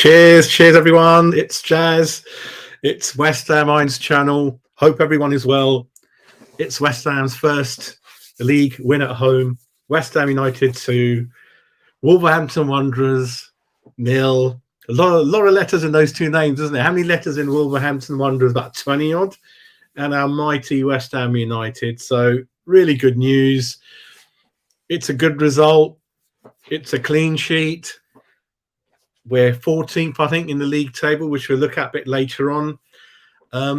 Cheers, everyone. It's Jazz. It's West Ham Iron's channel. Hope everyone is well. It's West Ham's first league win at home. West Ham United 2, Wolverhampton Wanderers 0. A lot of letters in those two names, isn't there? How many letters in Wolverhampton Wanderers? About 20 odd. And our mighty West Ham United. So really good news. It's a good result. It's a clean sheet. We're 14th, I think, in the league table, which we'll look at a bit later on.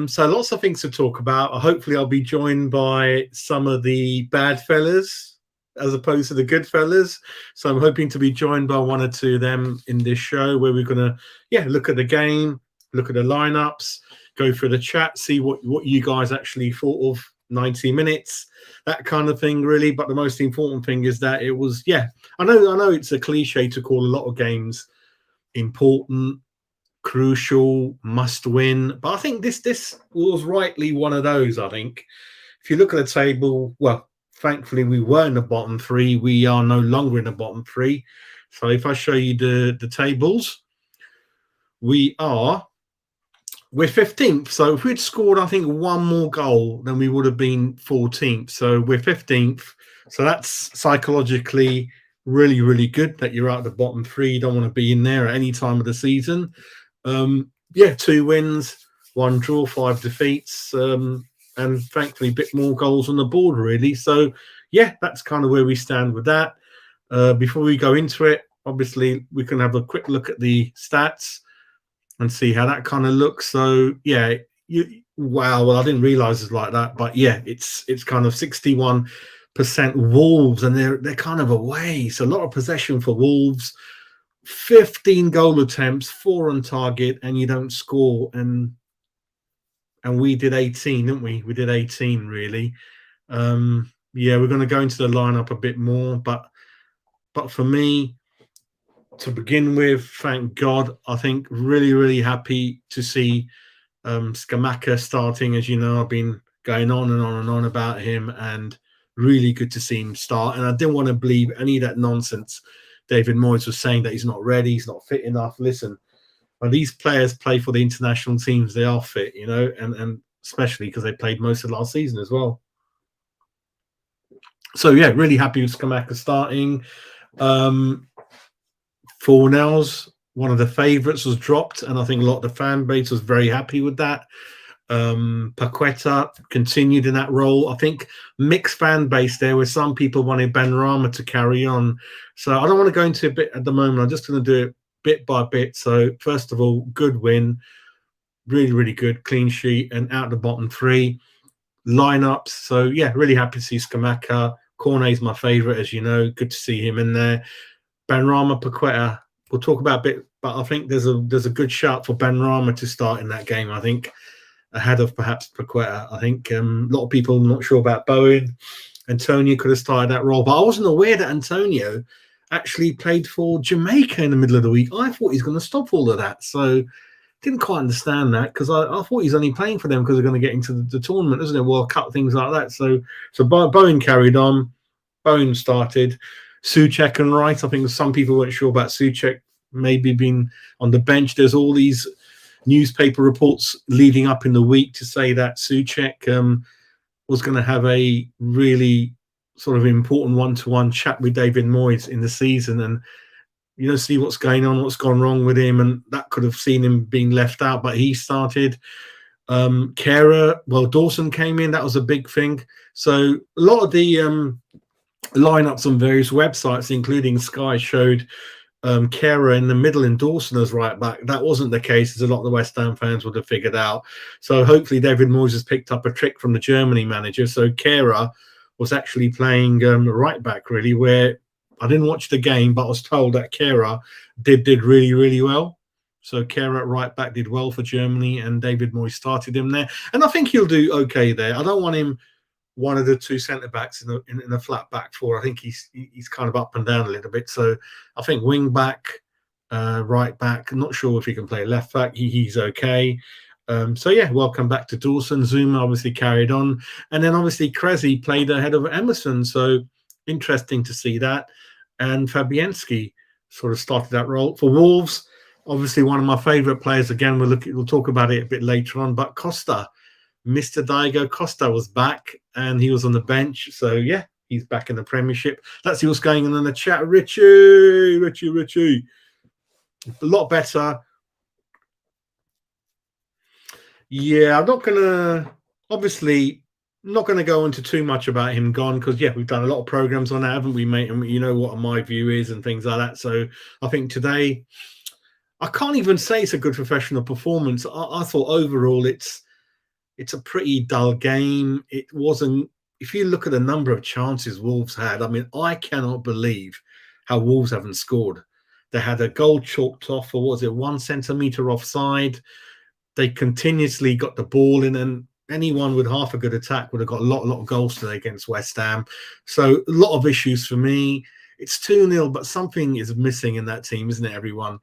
So lots of things to talk about. Hopefully, I'll be joined by some of the bad fellas as opposed to the good fellas. So I'm hoping to be joined by one or two of them in this show where we're going to, look at the game, look at the lineups, go through the chat, see what you guys actually thought of 90 minutes, that kind of thing, really. But the most important thing is that it was, I know it's a cliche to call a lot of games important, crucial, must win, but I think this was rightly one of those. I think if you look at the table, well, thankfully we were in the bottom three. We are no longer in the bottom three. So if I show you the tables, we're 15th. So if we'd scored, I think, one more goal, then we would have been 14th. So we're 15th. So that's psychologically really, really good that you're out of the bottom three. You don't want to be in there at any time of the season. 2 wins, 1 draw, 5 defeats, and thankfully a bit more goals on the board, really. So that's kind of where we stand with that. Before we go into it, obviously we can have a quick look at the stats and see how that kind of looks. So well, I didn't realize it's like that, but it's kind of 61% Wolves, and they're kind of away, so a lot of possession for Wolves. 15 goal attempts, 4 on target, and you don't score. And we did 18, didn't we? We did 18, really. We're going to go into the lineup a bit more, but for me, to begin with, thank God, I think really, really happy to see Scamacca starting. As you know, I've been going on and on and on about him, and really good to see him start. And I didn't want to believe any of that nonsense David Moyes was saying that he's not ready, he's not fit enough. Listen, when these players play for the international teams, they are fit, and especially because they played most of last season as well. So, really happy with Scamacca starting. Fornells, one of the favourites, was dropped, and I think a lot of the fan base was very happy with that. Paqueta continued in that role. I think mixed fan base there, where some people wanted Benrahma to carry on. So I don't want to go into a bit at the moment. I'm just going to do it bit by bit. So first of all, good win, really, really good, clean sheet, and out the bottom three lineups. So really happy to see Scamacca. Cornet's my favourite, as you know. Good to see him in there. Benrahma, Paqueta, we'll talk about a bit, but I think there's a good shout for Benrahma to start in that game, I think, ahead of perhaps Paqueta. I think a lot of people are not sure about Bowen. Antonio could have started that role, but I wasn't aware that Antonio actually played for Jamaica in the middle of the week. I thought he's going to stop all of that, so didn't quite understand that, because I thought he's only playing for them because they're going to get into the tournament, isn't it? World Cup, things like that. So Bowen carried on. Bowen started. Souček and Wright. I think some people weren't sure about Souček maybe being on the bench. There's all these newspaper reports leading up in the week to say that Souček was going to have a really sort of important one-to-one chat with David Moyes in the season, and see what's going on, what's gone wrong with him, and that could have seen him being left out, but he started. Dawson came in. That was a big thing. So a lot of the lineups on various websites, including Sky, showed Kehrer in the middle and Dawson as right back. That wasn't the case, as a lot of the West Ham fans would have figured out. So hopefully David Moyes has picked up a trick from the Germany manager. So Kehrer was actually playing right back, really, where I didn't watch the game, but I was told that Kehrer did really, really well. So Kehrer at right back did well for Germany, and David Moyes started him there. And I think he'll do okay there. I don't want him one of the two centre backs in a flat back four. I think he's kind of up and down a little bit. So I think wing back, right back. I'm not sure if he can play left back. He's okay. Welcome back to Dawson. Zuma obviously carried on, and then obviously Kresi played ahead of Emerson. So interesting to see that. And Fabianski sort of started that role for Wolves. Obviously, one of my favourite players. Again, we'll talk about it a bit later on. But Costa, Mr. Diego Costa, was back and he was on the bench. So yeah, he's back in the Premiership. Let's see what's going on in the chat. Richie, a lot better. Yeah, I'm not gonna obviously not gonna go into too much about him gone because yeah, we've done a lot of programs on that, haven't we, mate? And you know what my view is and things like that. So I think today I can't even say it's a good professional performance. I thought overall it's a pretty dull game. It wasn't. If you look at the number of chances Wolves had, I mean, I cannot believe how Wolves haven't scored. They had a goal chalked off for, what was it, 1 centimetre offside. They continuously got the ball in, and anyone with half a good attack would have got a lot of goals today against West Ham. So a lot of issues for me. It's 2-0, but something is missing in that team, isn't it, everyone?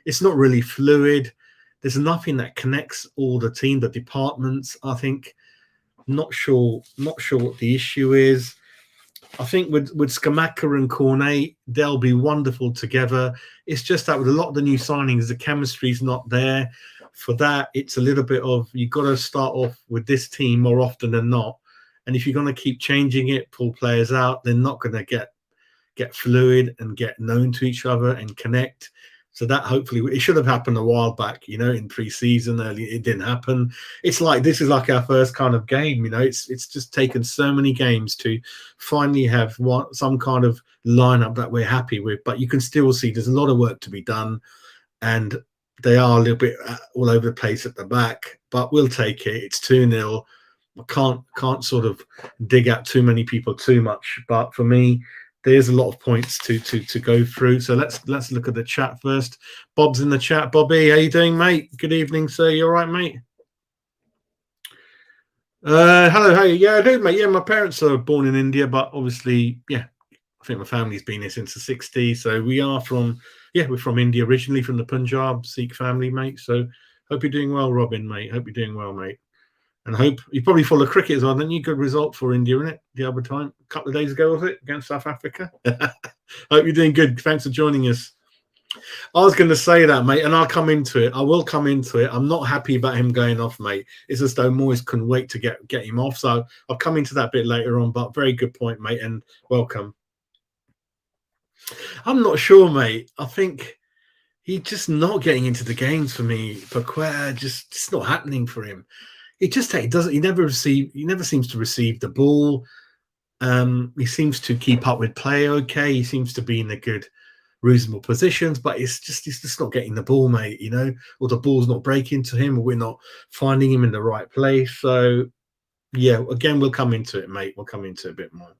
It's not really fluid. There's nothing that connects all the team, the departments. I think not sure what the issue is. I think with Skamaka and Cornet, they'll be wonderful together. It's just that with a lot of the new signings, the chemistry's not there. For that, it's a little bit of you've got to start off with this team more often than not. And if you're going to keep changing it, pull players out, they're not going to get fluid and get known to each other and connect. So that hopefully it should have happened a while back, you know, in pre-season. Early, it didn't happen. It's like this is like our first kind of game, you know. It's just taken so many games to finally have some kind of lineup that we're happy with. But you can still see there's a lot of work to be done, and they are a little bit all over the place at the back. But we'll take it. It's 2-0. I can't sort of dig at too many people too much. But for me, there's a lot of points to go through. So let's look at the chat first. Bob's in the chat. Bobby, how you doing, mate? Good evening, sir. You all right, mate? Hello, hey. Yeah, I do, mate. Yeah, my parents are born in India, but obviously, yeah, I think my family's been here since the 60s. So we're from India originally, from the Punjab Sikh family, mate. So hope you're doing well, Robin, mate. Hope you're doing well, mate. And I hope you probably follow cricket as well, didn't you? Good result for India, innit? The other time, a couple of days ago, was it, against South Africa? Hope you're doing good. Thanks for joining us. I was going to say that, mate, and I'll come into it. I will come into it. I'm not happy about him going off, mate. It's as though Moyes couldn't wait to get him off. So I'll come into that bit later on, but very good point, mate, and welcome. I'm not sure, mate. I think he's just not getting into the games for me. Paqueta, it's not happening for him. He doesn't. He never seems to receive the ball. He seems to keep up with play okay. He seems to be in a good, reasonable positions, but he's just not getting the ball, mate. You know, or the ball's not breaking to him, or we're not finding him in the right place. So, yeah, again, we'll come into it, mate. We'll come into it a bit more.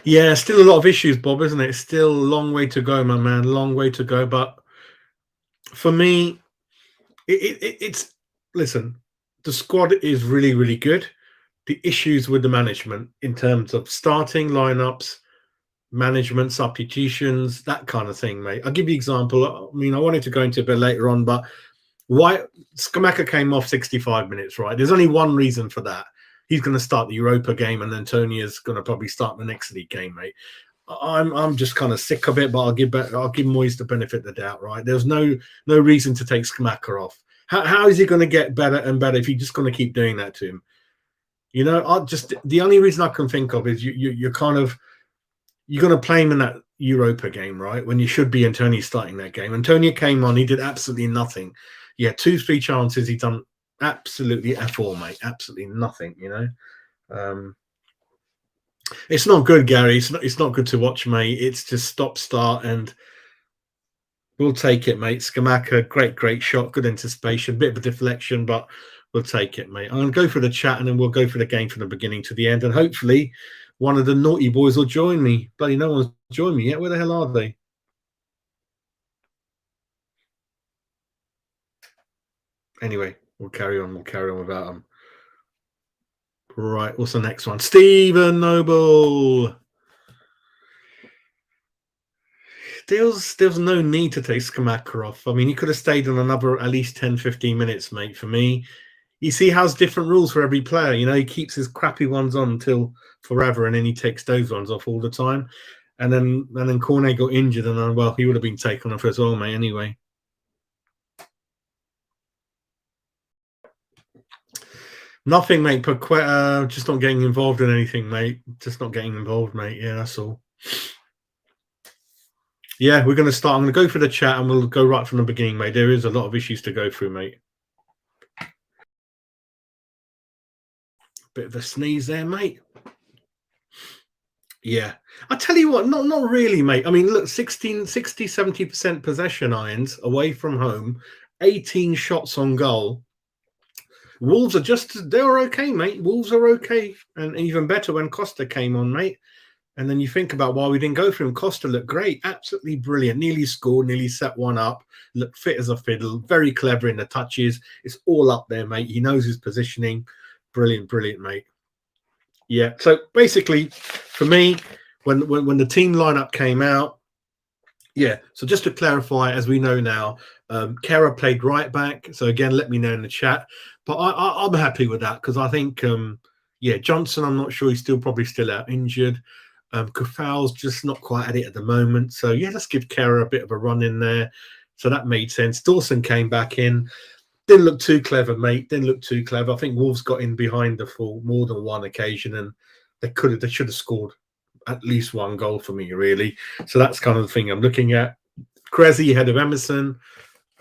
Yeah, still a lot of issues, Bob, isn't it? Still a long way to go, my man. Long way to go. But for me, it's listen, the squad is really, really good. The issues with the management in terms of starting lineups, management, substitutions, that kind of thing, mate. I'll give you an example. I mean, I wanted to go into it a bit later on, but why Skamaka came off 65 minutes, right? There's only one reason for that. He's going to start the Europa game, and then Tonia's going to probably start the next league game, mate. I'm just kind of sick of it, but I'll give Moyes the benefit of the doubt, right? There's no reason to take Skamaka off. How is he going to get better and better if you're just going to keep doing that to him? You know, the only reason I can think of is you're going to play him in that Europa game, right? When you should be Antonio starting that game. Antonio came on, he did absolutely nothing. Yeah, 2-3 chances, he done absolutely F4, mate. Absolutely nothing, you know. It's not good, Gary. It's not good to watch, mate. It's just stop, start, and we'll take it, mate. Skamaka, great shot, good anticipation, bit of a deflection, but we'll take it, mate. I'm going to go for the chat, and then we'll go for the game from the beginning to the end, and hopefully one of the naughty boys will join me. Bloody no one's joined me yet. Where the hell are they? Anyway, we'll carry on without them. Right, what's the next one? Stephen Noble. There's no need to take Skamaka off. I mean, he could have stayed on another at least 10, 15 minutes, mate, for me. You see how's different rules for every player. You know, he keeps his crappy ones on until forever, and then he takes those ones off all the time. And then Cornet got injured, and then, well, he would have been taken off as well, mate. Anyway, nothing, mate. Paqueta just not getting involved in anything, mate. Just not getting involved, mate. Yeah, that's all. Yeah, we're going to start. I'm going to go for the chat, and we'll go right from the beginning, mate. There is a lot of issues to go through, mate. Bit of a sneeze there, mate. Yeah. I tell you what, not really, mate. I mean, look, 16, 60, 70% possession, Irons, away from home, 18 shots on goal. Wolves are they're okay, mate. Wolves are okay. And even better when Costa came on, mate. And then you think about why we didn't go for him. Costa looked great, absolutely brilliant. Nearly scored, nearly set one up. Looked fit as a fiddle, very clever in the touches. It's all up there, mate. He knows his positioning. Brilliant, brilliant, mate. Yeah. So basically, for me, when the team lineup came out, yeah. So just to clarify, as we know now, Kera played right back. So again, let me know in the chat. But I'm happy with that because I think, yeah, Johnson, I'm not sure he's probably still out injured. Kufal's just not quite at it at the moment. So yeah, let's give Kera a bit of a run in there. So that made sense. Dawson came back in. Didn't look too clever, mate. Didn't look too clever. I think Wolves got in behind the full more than one occasion, and they should have scored at least one goal for me, really. So that's kind of the thing I'm looking at. Cressy ahead of Emerson.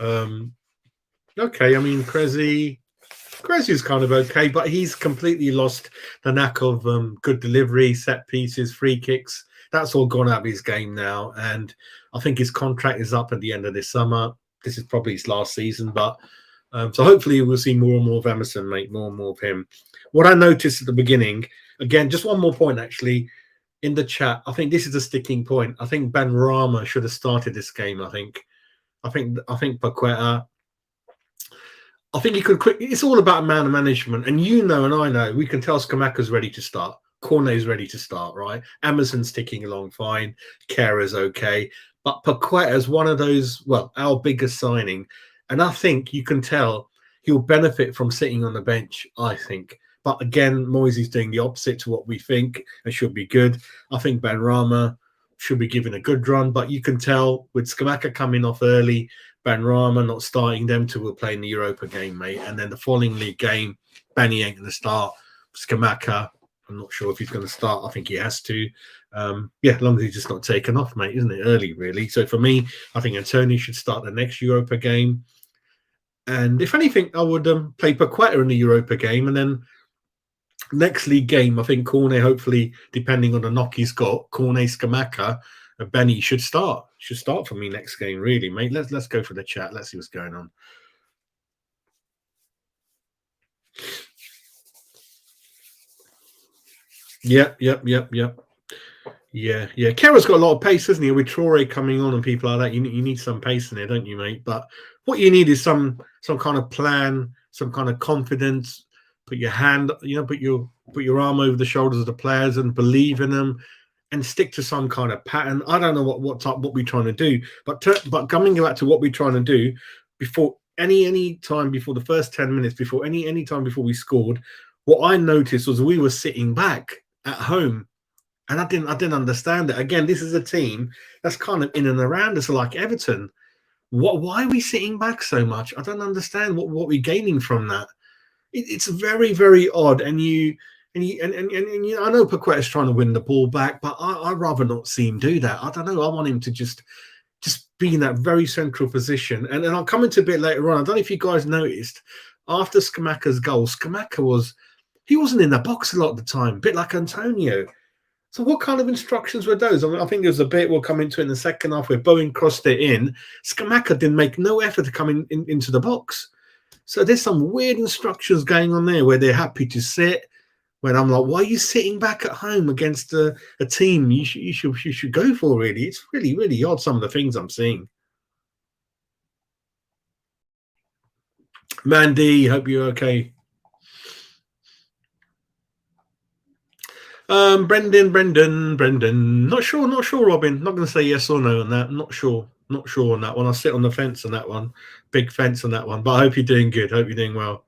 Okay, I mean Cressy's kind of okay, but he's completely lost the knack of good delivery, set pieces, free kicks. That's all gone out of his game now, and I think his contract is up at the end of this summer. This is probably his last season, but so hopefully we'll see more and more of Emerson, mate, more and more of him. What I noticed at the beginning, again, just one more point actually, in the chat, I think this is a sticking point. I think Ben Rama should have started this game. I think Paqueta. I think he could quick. It's all about man management, and you know, and I know, we can tell Skamaka's ready to start. Cornet's ready to start, right? Emerson's ticking along fine. Kera's okay, but Paqueta's one of those. Well, our biggest signing, and I think you can tell he'll benefit from sitting on the bench. I think. But again, Moisey's doing the opposite to what we think and should be good. I think Ben Rama should be given a good run, but you can tell with Skamaka coming off early, Ben Rama not starting them till we're playing the Europa game, mate. And then the following league game, Benny ain't going to start. Skamaka, I'm not sure if he's going to start. I think he has to. Yeah, as long as he's just not taken off, mate, isn't it? Early, really. So for me, I think Antonio should start the next Europa game. And if anything, I would play Paqueta in the Europa game, and then next league game, I think Cornet, hopefully, depending on the knock he's got, Cornet, Skamaka, Benny should start. Should start for me next game, really, mate. Let's go for the chat. Let's see what's going on. Yep. Yeah. Kera's got a lot of pace, isn't he? With Traore coming on and people like that, you need some pace in there, don't you, mate? But what you need is some kind of plan, some kind of confidence. Put your hand, put your arm over the shoulders of the players and believe in them, and stick to some kind of pattern. I don't know what we're trying to do, but coming back to what we're trying to do before any time before the first 10 minutes, before any time before we scored, what I noticed was we were sitting back at home, and I didn't understand it. Again, this is a team that's kind of in and around us, like Everton. Why are we sitting back so much? I don't understand what we're gaining from that. It's very, very odd, and I know Paqueta's trying to win the ball back, but I'd rather not see him do that. I don't know. I want him to just be in that very central position. And I'll come into a bit later on. I don't know if you guys noticed, after Skamaka's goal, he wasn't in the box a lot of the time, a bit like Antonio. So what kind of instructions were those? I mean, I think there's a bit we'll come into in the second half where Bowen crossed it in. Skamaka didn't make no effort to come into the box. So there's some weird instructions going on there where they're happy to sit. When I'm like, why are you sitting back at home against a team you should go for? Really, it's really, really odd. Some of the things I'm seeing. Mandy, hope you're okay. Brendan. Not sure, Robin. Not going to say yes or no on that. Not sure on that one. I'll sit on the fence on that one. Big fence on that one. But I hope you're doing good. Hope you're doing well.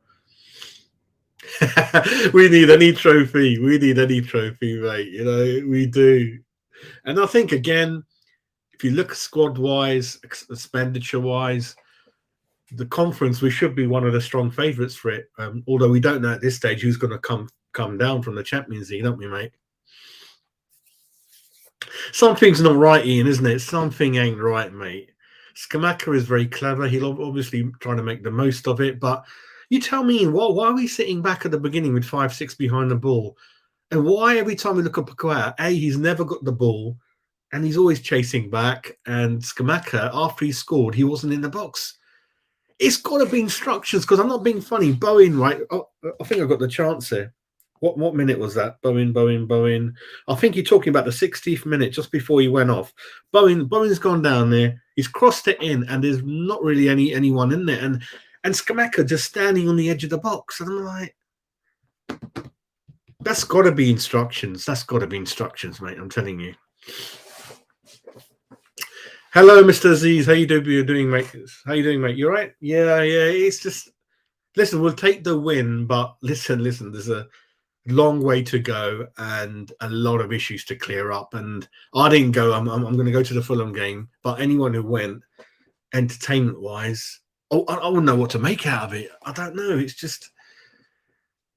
We need any trophy. We need any trophy, mate. You know, we do. And I think again, if you look squad wise, expenditure wise, the conference we should be one of the strong favourites for it. Although we don't know at this stage who's going to come down from the Champions League, don't we, mate? Something's not right, Ian, isn't it? Something ain't right, mate. Skamaka is very clever. He'll obviously trying to make the most of it. But you tell me, why are we sitting back at the beginning with 5-6 behind the ball? And why every time we look at Paqueta, he's never got the ball and he's always chasing back. And Skamaka, after he scored, he wasn't in the box. It's got to be instructions because I'm not being funny. Bowen, right? Oh, I think I got the chance here. What minute was that? Bowen. I think you're talking about the 60th minute, just before he went off. Bowen's gone down there. He's crossed it in, and there's not really anyone in there. And Skamaka just standing on the edge of the box. And I'm like, that's got to be instructions. That's got to be instructions, mate. I'm telling you. Hello, Mr. Aziz. How you doing, mate? How you doing, mate? You all right? Yeah. It's just, listen, we'll take the win, but listen, there's a long way to go and a lot of issues to clear up. And I didn't go. I'm going to go to the Fulham game, but anyone who went, entertainment-wise, I wouldn't know what to make out of it. I don't know. It's just,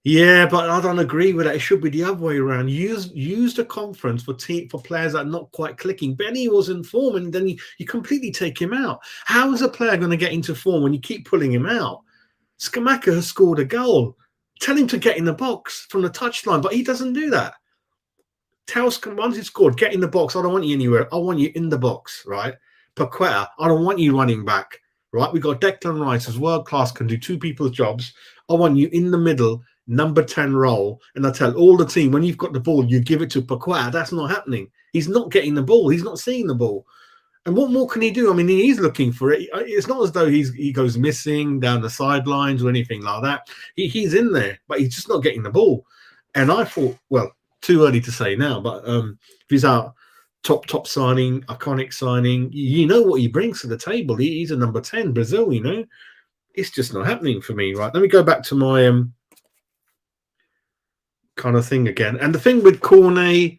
yeah, but I don't agree with that. It should be the other way around. Use the conference for players that are not quite clicking. Benny was in form, and then you completely take him out. How is a player going to get into form when you keep pulling him out? Skamaka has scored a goal. Tell him to get in the box from the touchline, but he doesn't do that. Tell Skamaka, once he's scored, get in the box. I don't want you anywhere. I want you in the box, right? Paqueta, I don't want you running back, right? We've got Declan Rice as world class, can do two people's jobs. I want you in the middle, number 10 role. And I tell all the team, when you've got the ball, you give it to Paqueta. That's not happening. He's not getting the ball. He's not seeing the ball. And what more can he do? I mean, he's looking for it. It's not as though he goes missing down the sidelines or anything like that. He's in there, but he's just not getting the ball. And I thought, well, too early to say now, but if he's our top signing, iconic signing, you know what he brings to the table. He's a number 10, Brazil, you know. It's just not happening for me, right? Let me go back to my kind of thing again. And the thing with Cornet,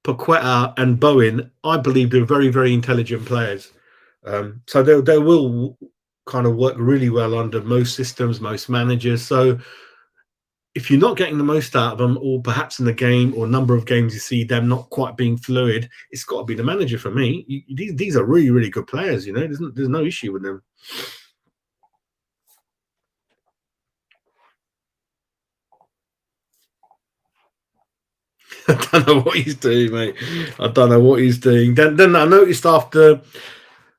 Paqueta and Bowen, I believe they're very, very intelligent players. So they will kind of work really well under most systems, most managers. So if you're not getting the most out of them, or perhaps in the game or number of games you see them not quite being fluid, it's got to be the manager for me. These are really, really good players, you know. There's no issue with them. I don't know what he's doing, mate. I don't know what he's doing. Then I noticed after,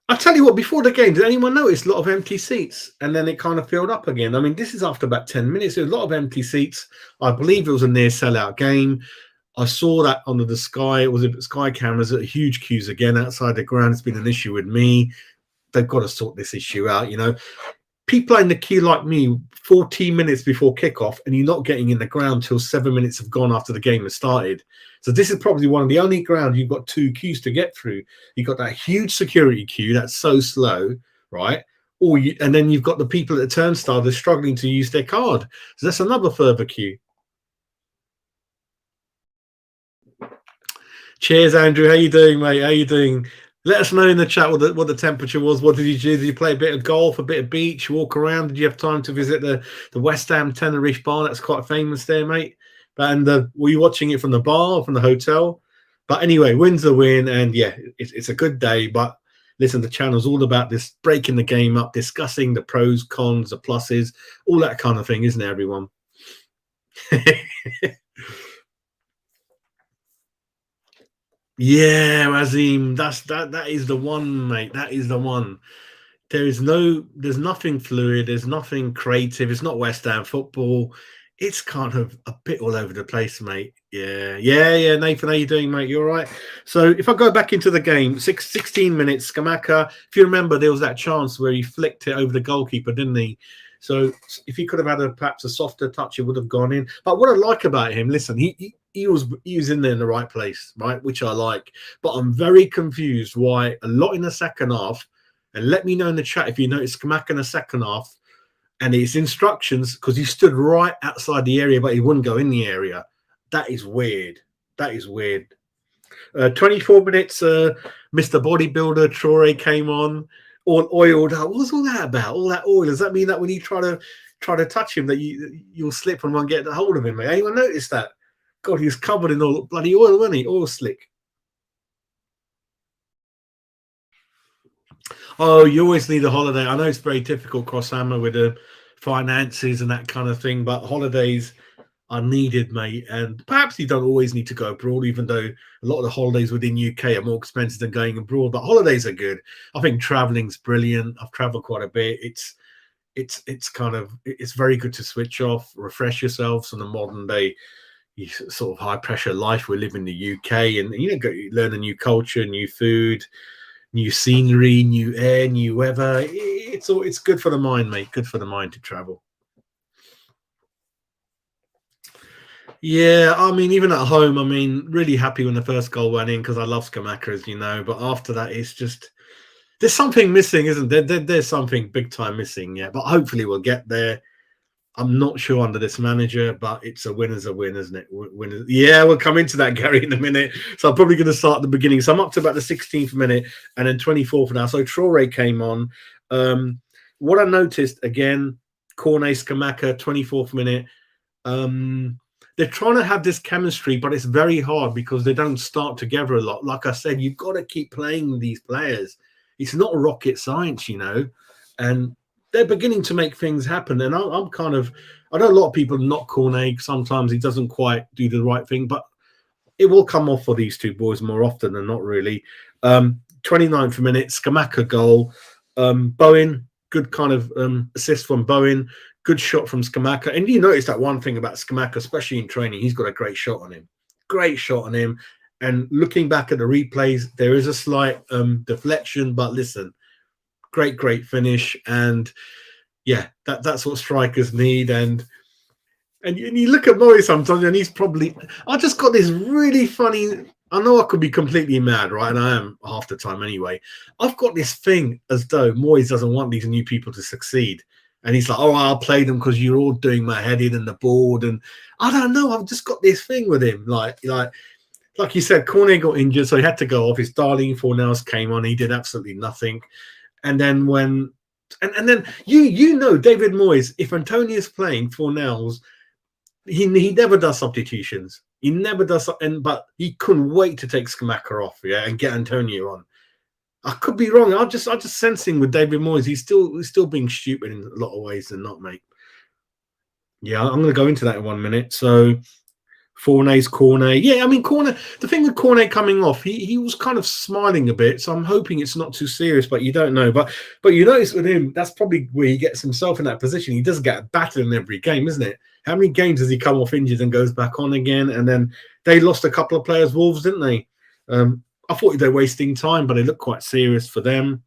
I'll tell you what, before the game, did anyone notice a lot of empty seats? And then it kind of filled up again. I mean, this is after about 10 minutes. There's a lot of empty seats. I believe it was a near sellout game. I saw that under the Sky. It was Sky cameras at huge queues again outside the ground. It's been an issue with me. They've got to sort this issue out, you know. People in the queue like me 14 minutes before kickoff, and you're not getting in the ground till 7 minutes have gone after the game has started. So this is probably one of the only grounds you've got two queues to get through. You've got that huge security queue that's so slow, right? And then you've got the people at the turnstile that are struggling to use their card. So that's another further queue. Cheers, Andrew. How you doing, mate? How you doing? Let us know in the chat what the temperature was. What did you do? Did you play a bit of golf, a bit of beach, walk around? Did you have time to visit the West Ham Tenerife bar? That's quite famous there, mate. And were you watching it from the bar or from the hotel? But anyway, win's a win. And yeah, it's a good day. But listen, the channel's all about this, breaking the game up, discussing the pros, cons, the pluses, all that kind of thing, isn't it, everyone? Yeah, Azim, that is the one, mate. That is the one. There's nothing fluid. There's nothing creative. It's not West Ham football. It's kind of a bit all over the place, mate. Yeah. Nathan, how you doing, mate? You all right? So if I go back into the game, 16 minutes, Skamaka, if you remember, there was that chance where he flicked it over the goalkeeper, didn't he? So if he could have had perhaps a softer touch, it would have gone in. But what I like about him, listen, he was in there in the right place, right, which I like. But I'm very confused why a lot in the second half, and let me know in the chat if you noticed Skamaka in the second half, and it's instructions because he stood right outside the area, but he wouldn't go in the area. That is weird. That is weird. 24 minutes, Mr. Bodybuilder Traore came on, all oiled up. What's all that about? All that oil. Does that mean that when you try to touch him, that you'll slip and won't get a hold of him? Mate? Anyone noticed that? God, he was covered in all bloody oil, wasn't he? Oil slick. Oh, you always need a holiday. I know it's very difficult cross hammer with the finances and that kind of thing, but holidays are needed, mate. And perhaps you don't always need to go abroad, even though a lot of the holidays within UK are more expensive than going abroad. But holidays are good. I think traveling's brilliant. I've travelled quite a bit. It's very good to switch off, refresh yourselves on the modern day sort of high pressure life we live in the UK, and learn a new culture, new food, new scenery, new air, new weather. It's good for the mind, mate. Good for the mind to travel. Yeah, I mean, even at home, I mean, really happy when the first goal went in because I love Skamaka, as you know. But after that, it's just there's something missing, isn't there? There's something big time missing, yeah. But hopefully, we'll get there. I'm not sure under this manager, but it's a winner's a win, isn't it? Winners. Yeah, we'll come into that, Gary, in a minute. So I'm probably going to start at the beginning. So I'm up to about the 16th minute and then 24th now. So Traore came on. What I noticed again, Cornet Skamaka, 24th minute. They're trying to have this chemistry, but it's very hard because they don't start together a lot. Like I said, you've got to keep playing these players. It's not rocket science, and they're beginning to make things happen. And I'm kind of, I know a lot of people knock Cornet. Sometimes he doesn't quite do the right thing, but it will come off for these two boys more often than not, really. 29th minute, Skamaka goal. Bowen, good kind of assist from Bowen. Good shot from Skamaka. And you notice that one thing about Skamaka, especially in training, he's got a great shot on him. Great shot on him. And looking back at the replays, there is a slight deflection, but listen, great finish. And yeah, that's what strikers need. And you look at Moyes sometimes, and he's probably, I just got this really funny, I know I could be completely mad, right? And I am half the time anyway. I've got this thing as though Moyes doesn't want these new people to succeed. And he's like, oh, I'll play them because you're all doing my head in and the board. And I don't know. I've just got this thing with him. Like you said, Cornet got injured, so he had to go off. His darling Fornals came on. He did absolutely nothing. And then and then David Moyes, if Antonia's playing Fornals, he never does substitutions. He never does, but he couldn't wait to take Skamaka off, and get Antonio on. I could be wrong. I'm just sensing with David Moyes, he's still being stupid in a lot of ways than not, mate. Yeah, I'm going to go into that in 1 minute. So Fornet's Cornet. Yeah, I mean, Cornet, the thing with Cornet coming off, he was kind of smiling a bit. So I'm hoping it's not too serious, but you don't know. But you notice with him, that's probably where he gets himself in that position. He does get battered in every game, isn't it? How many games does he come off injured and goes back on again? And then they lost a couple of players, Wolves, didn't they? I thought they're wasting time, but they look quite serious for them.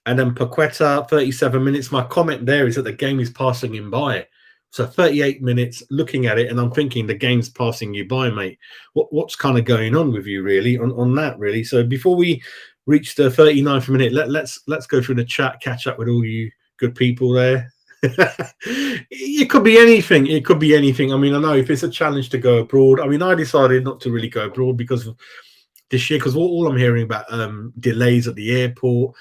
And then Paqueta, 37 minutes. My comment there is that the game is passing him by. So 38 minutes looking at it, and I'm thinking the game's passing you by, mate. What's kind of going on with you, really, on that, really? So before we reach the 39th minute, let's go through the chat, catch up with all you good people there. It could be anything. It could be anything. I mean, I know if it's a challenge to go abroad. I mean, I decided not to really go abroad because of this year, because all I'm hearing about delays at the airport,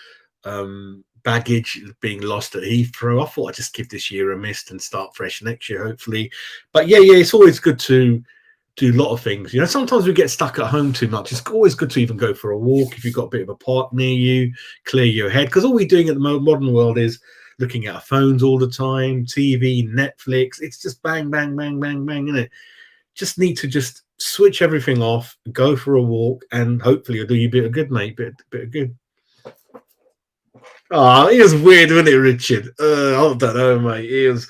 baggage being lost at Heathrow. I thought I'd just give this year a miss and start fresh next year, hopefully. But yeah, it's always good to do a lot of things. Sometimes we get stuck at home too much. It's always good to even go for a walk if you've got a bit of a park near you, clear your head. Because all we're doing at the modern world is looking at our phones all the time, TV, Netflix. It's just bang, bang, bang, bang, bang, isn't it? Just need to just switch everything off, go for a walk, and hopefully it'll do you a bit of good, mate. Bit of good. Oh, he was weird, wasn't it, Richard? I don't know, mate. He was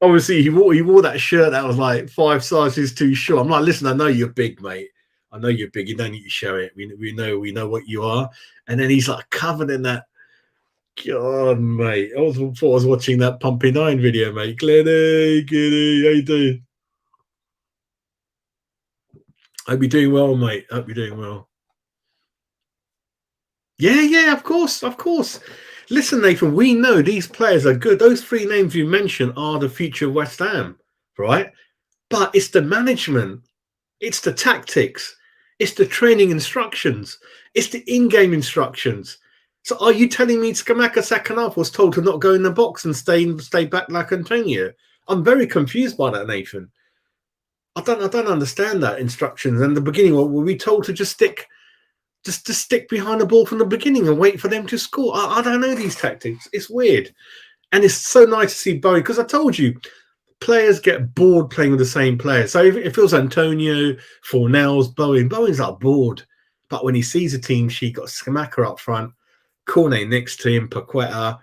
obviously he wore that shirt that was like 5 sizes too short. I'm like, listen, I know you're big, mate. I know you're big. You don't need to show it. We know what you are. And then he's like covered in that. God, mate. I thought I was watching that Pumping Iron video, mate. Glenny, how you doing? Hope you're doing well, mate. Hope you're doing well. Yeah, of course. Listen, Nathan, we know these players are good. Those three names you mentioned are the future of West Ham, right? But it's the management, it's the tactics, it's the training instructions, it's the in-game instructions. So are you telling me Skamaka second half was told to not go in the box and stay back like Antonio? I'm very confused by that, Nathan. I don't understand that instructions. In the beginning, were we told to just stick behind the ball from the beginning and wait for them to score? I don't know these tactics. It's weird. And it's so nice to see Bowie, because I told you, players get bored playing with the same players. So if it feels Antonio, Fornells, Bowen's like bored. But when he sees a team sheet, got Skamaka up front, Cornet next to him, Paqueta,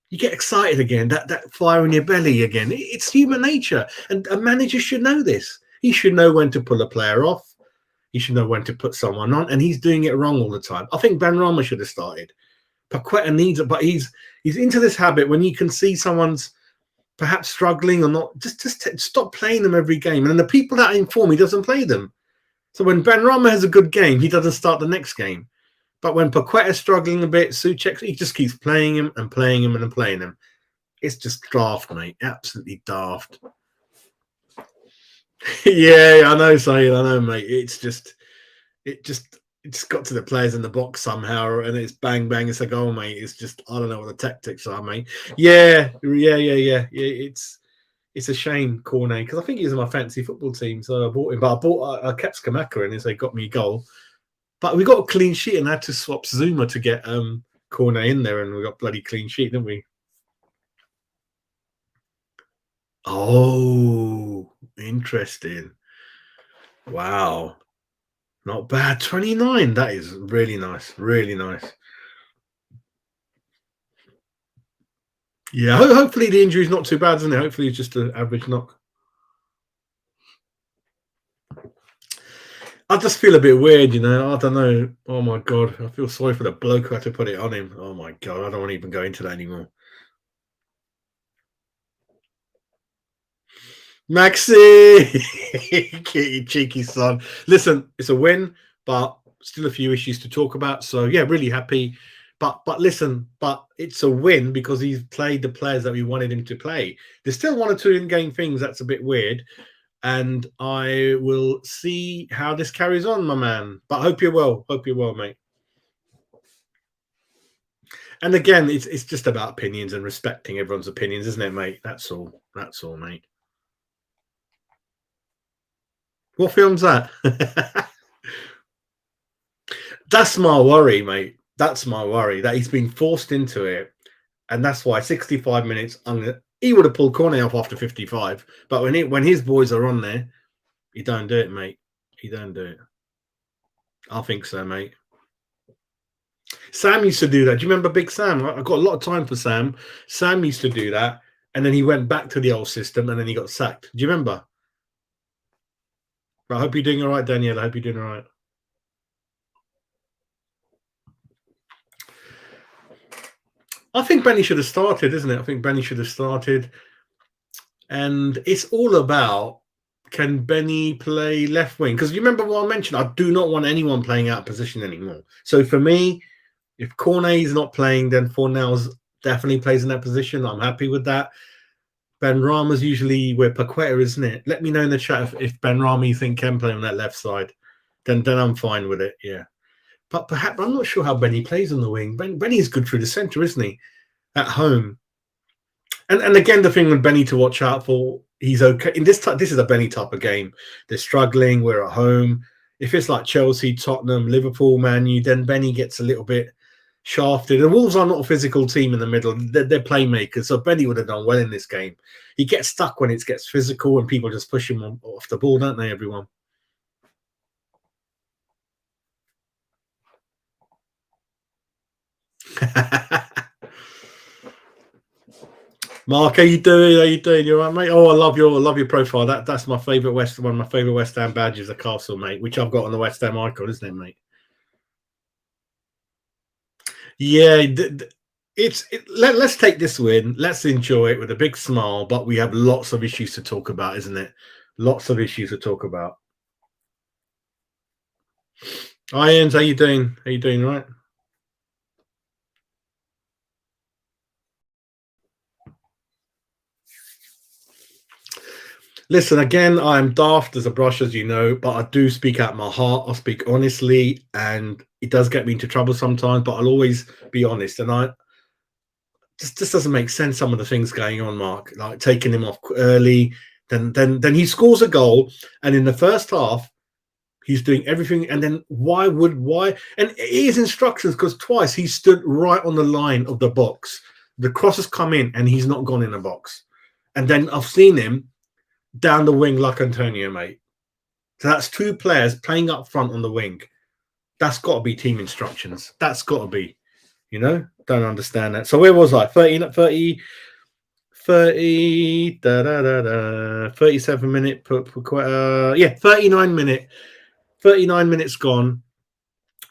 you get excited again, that fire in your belly again. It's human nature. And a manager should know this. He should know when to pull a player off. He should know when to put someone on. And he's doing it wrong all the time. I think Benrahma should have started. Paqueta needs it, but he's into this habit when you can see someone's perhaps struggling or not, just stop playing them every game. And then the people that are in form, he doesn't play them. So when Benrahma has a good game, he doesn't start the next game. But when Paqueta's struggling a bit, Souček, he just keeps playing him and playing him and playing him. It's just daft, mate. Absolutely daft. Yeah, I know, Saeed. I know, mate. It just got to the players in the box somehow, and it's bang bang. It's a goal, mate. It's just I don't know what the tactics are, mate. Yeah. It's a shame, Cornet, because I think he's in my fantasy football team, so I bought him. But I kept Skamaka in, so he got me a goal. But we got a clean sheet and had to swap Zuma to get Cornet in there, and we got bloody clean sheet, didn't we? Oh, interesting. Wow. Not bad. 29. That is really nice. Really nice. Yeah, hopefully the injury's not too bad, isn't it? Hopefully it's just an average knock. I just feel a bit weird, you know. I don't know. Oh my god, I feel sorry for the bloke who had to put it on him. Oh my god, I don't want to even go into that anymore. Maxi, you cheeky son. Listen, it's a win, but still a few issues to talk about. So yeah, really happy. But listen, but it's a win because he's played the players that we wanted him to play. There's still one or two in-game things that's a bit weird, and I will see how this carries on, my man. But hope you're well. Hope you're well, mate. And again, it's just about opinions and respecting everyone's opinions, isn't it, mate? That's all. That's all, mate. What film's that? That's my worry, mate. That's my worry, that he's been forced into it. And that's why 65 minutes, he would have pulled Cornet off after 55. But when his boys are on there, he don't do it, mate. He don't do it. I think so, mate. Sam used to do that. Do you remember Big Sam? I've got a lot of time for Sam. Sam used to do that. And then he went back to the old system and then he got sacked. Do you remember? I hope you're doing all right, Danielle. I hope you're doing all right. I think Benny should have started, isn't it? I think Benny should have started. And it's all about, can Benny play left wing? Because you remember what I mentioned, I do not want anyone playing out of position anymore. So for me, if Cornet is not playing, then Fornells definitely plays in that position. I'm happy with that. Benrahma's usually where Paqueta, isn't it? Let me know in the chat if Benrahma you think can play on that left side. Then I'm fine with it, yeah. But perhaps I'm not sure how Benny plays on the wing. Benny's good through the centre, isn't he? At home. And again, the thing with Benny to watch out for, he's okay. In this is a Benny type of game. They're struggling. We're at home. If it's like Chelsea, Tottenham, Liverpool, Man U, then Benny gets a little bit shafted. The Wolves are not a physical team in the middle. They're playmakers. So Benny would have done well in this game. He gets stuck when it gets physical and people just push him off the ball, don't they, everyone? Mark, how you doing? How you doing? You all right, mate? Oh, I love your profile. That's my favourite one of my favourite West Ham badges, the castle, mate, which I've got on the West Ham icon, isn't it, mate? Yeah, let's take this win. Let's enjoy it with a big smile, but we have lots of issues to talk about, isn't it? Lots of issues to talk about. Hi, Ian, how you doing? How you doing, right? Listen, again, I'm daft as a brush, as you know, but I do speak out my heart. I speak honestly, and it does get me into trouble sometimes, but I'll always be honest. And I just doesn't make sense, some of the things going on, Mark, like taking him off early. Then he scores a goal, and in the first half, he's doing everything. And then why? And his instructions, because twice he stood right on the line of the box. The cross has come in, and he's not gone in the box. And then I've seen him down the wing like Antonio, mate. So that's two players playing up front on the wing. That's got to be team instructions. That's got to be, don't understand that. So where was I? 30, 37 minute, 39 minute, 39 minutes gone.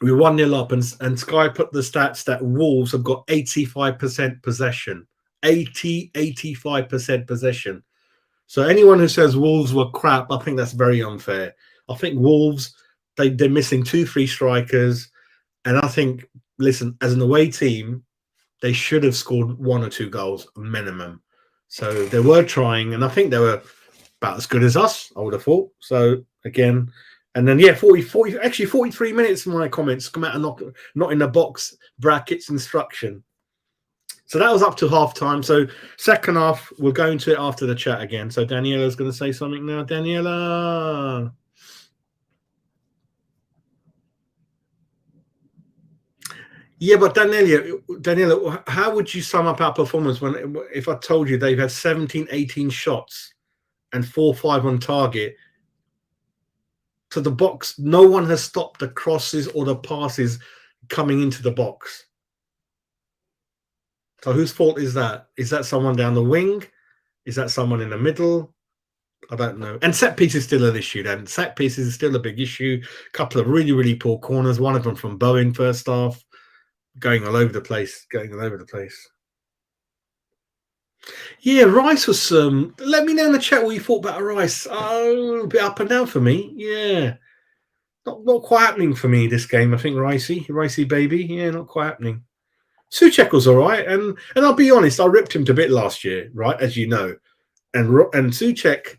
We 1-0 up, and Sky put the stats that Wolves have got 85% possession. 85% possession. So anyone who says Wolves were crap, I think that's very unfair. I think Wolves, they're missing 2-3 strikers. And I think, listen, as an away team, they should have scored 1 or 2 goals minimum. So they were trying, and I think they were about as good as us, I would have thought. So again, and then, 43 minutes of my comments come out of not in the box brackets instruction. So that was up to half time. So second half, we'll go into it after the chat again. So Daniela's going to say something now. Daniela. Yeah, but Daniela, how would you sum up our performance if I told you they've had 17, 18 shots and 4-5 on target? To the box, no one has stopped the crosses or the passes coming into the box. So whose fault is that? Is that someone down the wing? Is that someone in the middle? I don't know. And set piece is still an issue then. Set pieces is still a big issue. A couple of really, really poor corners. One of them from Bowen first half. Going all over the place. Yeah, Rice was... let me know in the chat what you thought about Rice. Oh, a bit up and down for me. Yeah. Not quite happening for me this game. I think Ricey baby. Yeah, not quite happening. Souček was all right, and I'll be honest, I ripped him to bit last year, right, as you know, and Souček,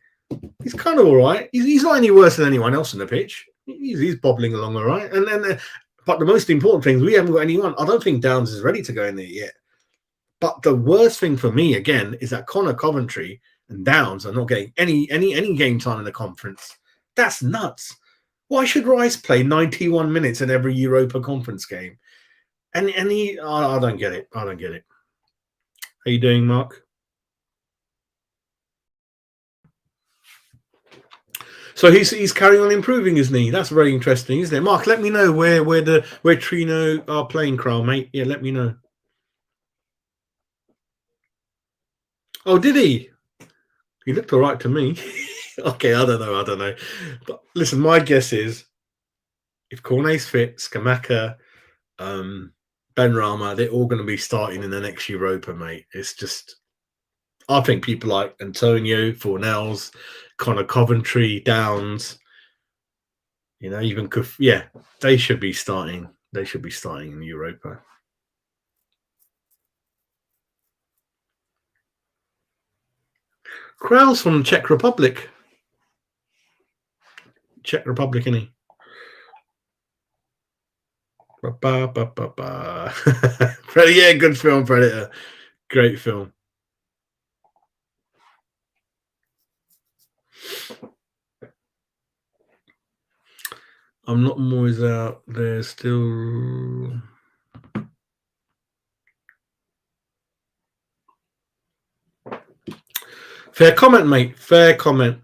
he's kind of all right. He's not any worse than anyone else on the pitch. He's bobbling along all right, and then but the most important thing is we haven't got anyone. I don't think Downs is ready to go in there yet. But the worst thing for me again is that Connor Coventry and Downs are not getting any game time in the conference. That's nuts. Why should Rice play 91 minutes in every Europa Conference game? And he, I don't get it. How you doing, Mark? So he's carrying on improving his knee. That's very interesting, isn't it? Mark, let me know where Trino are playing, Kral, mate. Yeah, let me know. Oh, did he? He looked all right to me. Okay, I don't know. But listen, my guess is if Cornet's fit, Skamaka, Benrahma, they're all going to be starting in the next Europa, mate. It's just, I think people like Antonio, Fornells, Connor Coventry, Downs, even they should be starting. They should be starting in Europa. Kral's from Czech Republic. Isn't he? Predator, yeah, good film, Predator. Great film. I'm not always out there still. Fair comment, mate. Fair comment.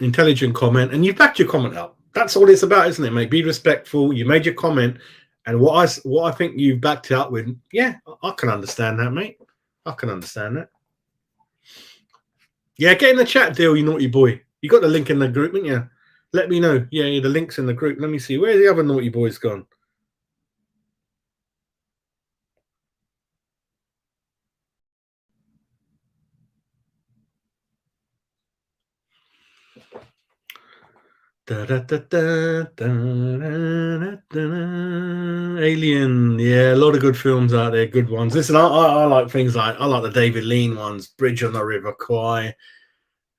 Intelligent comment. And you've backed your comment up. That's all it's about, isn't it, mate? Be respectful. You made your comment. And what I think you've backed it up with, yeah, I can understand that, mate. I can understand that. Yeah, get in the chat, Deal, you naughty boy. You got the link in the group, didn't you? Let me know. Yeah, the link's in the group. Let me see. Where's the other naughty boys gone? Alien, yeah, a lot of good films out there, good ones. Listen, I like things like, I like the David Lean ones, Bridge on the River Kwai,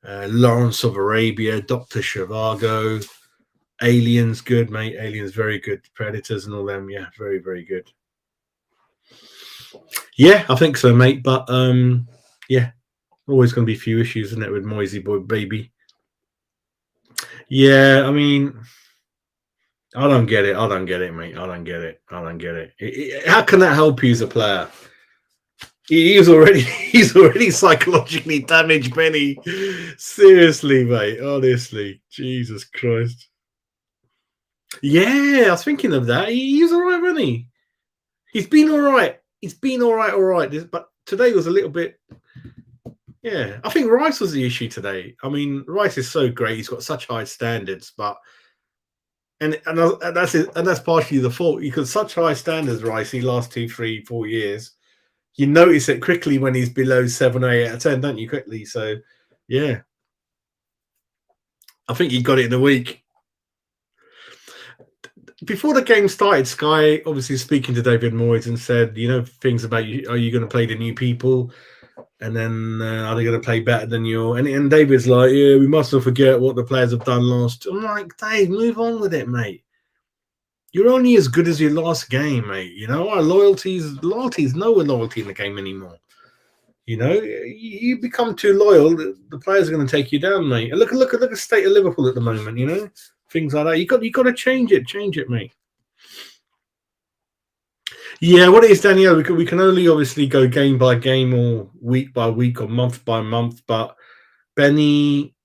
Lawrence of Arabia, Dr. Zhivago, Aliens, good, mate. Aliens, very good. Predators and all them, yeah, very, very good. Yeah, I think so, mate. But yeah, always going to be a few issues, isn't it, with Moisey boy baby? Yeah, I mean, I don't get it. I don't get it, mate. I don't get it. I don't get it. How can that help you as a player? He's already he's already psychologically damaged, Benny. Seriously, mate. Honestly, Jesus Christ. Yeah, I was thinking of that. He's all right, wasn't he? He's been all right. He's been all right, all right. But today was a little bit. Yeah, I think Rice was the issue today. I mean, Rice is so great. He's got such high standards, but and that's it, and that's partially the fault. Because such high standards, Rice, the last 2, 3, 4 years, you notice it quickly when he's below 7 or 8 out of 10, don't you? Quickly, so yeah, I think he got it in a week. Before the game started, Sky obviously speaking to David Moyes and said, you know, things about you. Are you going to play the new people? And then are they going to play better than you? And David's like, yeah, we mustn't forget what the players have done last. I'm like, Dave, move on with it, mate. You're only as good as your last game, mate. You know, our loyalty's no loyalty in the game anymore. You know, you become too loyal, the players are going to take you down, mate. And look at the state of Liverpool at the moment. You know, things like that. You got to change it, mate. Yeah, what it is, Danielle, we can only obviously go game by game or week by week or month by month. But Benny,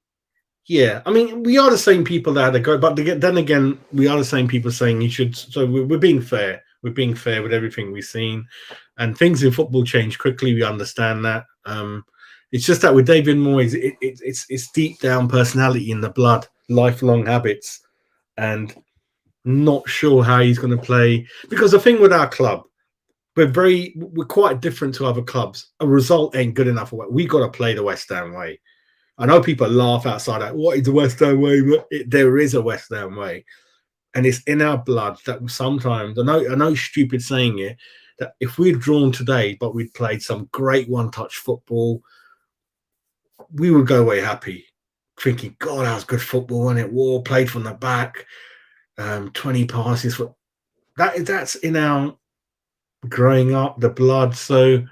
yeah, I mean, we are the same people that had a go, but then again, we are the same people saying he should. So we're being fair. We're being fair with everything we've seen, and things in football change quickly. We understand that. It's just that with David Moyes, it's deep down personality in the blood, lifelong habits, and not sure how he's going to play. Because the thing with our club, we're quite different to other clubs. A result ain't good enough. We got to play the West Ham way. I know people laugh outside at what is the West Ham way, but there is a West Ham way, and it's in our blood that sometimes I know stupid saying it, that if we'd drawn today but we'd played some great one-touch football, we would go away happy, thinking, God, that was good football, wasn't it? War played from the back, 20 passes. That's in our growing up, the blood. So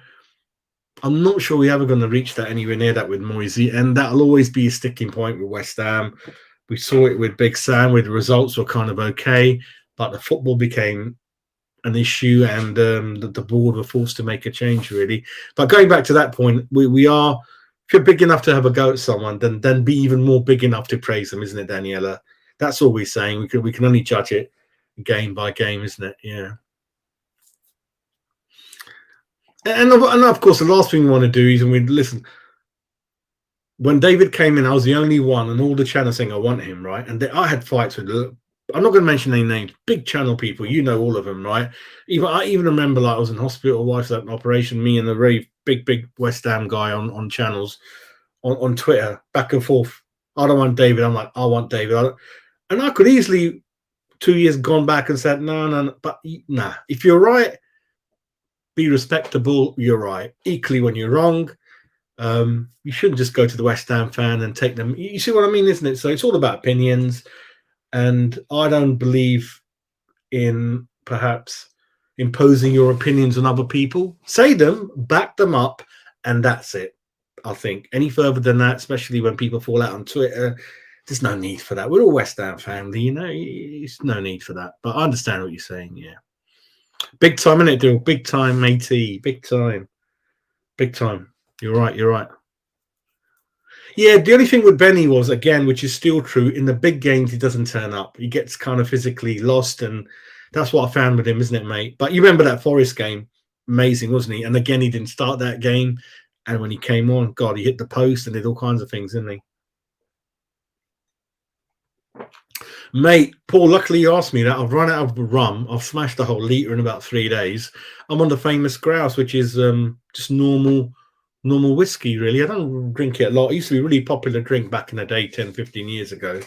I'm not sure we're ever going to reach that anywhere near that with Moisey, and that'll always be a sticking point with West Ham. We saw it with Big Sam, where the results were kind of okay, but the football became an issue, and the board were forced to make a change, really. But going back to that point, we are, if you're big enough to have a go at someone, then be even more big enough to praise them, isn't it, Daniela? That's all we're saying. We can only judge it game by game, isn't it? Yeah. And of course, the last thing we want to do is, listen, when David came in, I was the only one, and all the channels saying I want him, right? And I had fights with. I'm not going to mention any names. Big channel people, you know all of them, right? I even remember, like, I was in hospital, wife had an operation. Me and a very big West Ham guy on channels, on Twitter, back and forth. I don't want David. I'm like, I want David. And I could easily 2 years gone back and said no, but nah. If you're right, be respectable. You're right. Equally, when you're wrong. You shouldn't just go to the West Ham fan and take them. You see what I mean, isn't it? So it's all about opinions, and I don't believe in perhaps imposing your opinions on other people. Say them, back them up, and that's it. I think any further than that, especially when people fall out on Twitter, there's no need for that. We're all West Ham family, you know. There's no need for that. But I understand what you're saying. Yeah, big time, innit, Dill? Big time, matey. Big time. Big time. You're right. You're right. Yeah, the only thing with Benny was, again, which is still true, in the big games, he doesn't turn up. He gets kind of physically lost, and that's what I found with him, isn't it, mate? But you remember that Forest game? Amazing, wasn't he? And again, he didn't start that game. And when he came on, God, he hit the post and did all kinds of things, didn't he? Mate, Paul, luckily you asked me that. I've run out of rum. I've smashed the whole litre in about 3 days. I'm on the famous grouse, which is just normal whiskey, really. I don't drink it a lot. It used to be a really popular drink back in the day, 10, 15 years ago.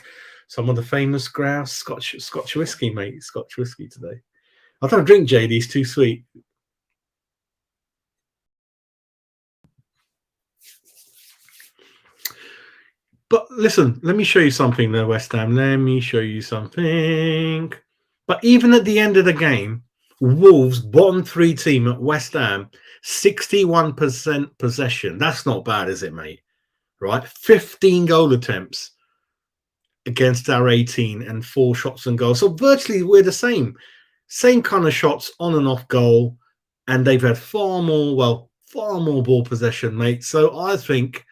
So I'm on the famous grouse Scotch whiskey, mate. Scotch whiskey today. I don't drink JD, it's too sweet. But listen, let me show you something there, West Ham. Let me show you something. But even at the end of the game, Wolves, bottom three team at West Ham, 61% possession. That's not bad, is it, mate? Right? 15 goal attempts against our 18 and 4 shots and goals. So virtually we're the same. Same kind of shots on and off goal. And they've had far more ball possession, mate. So I think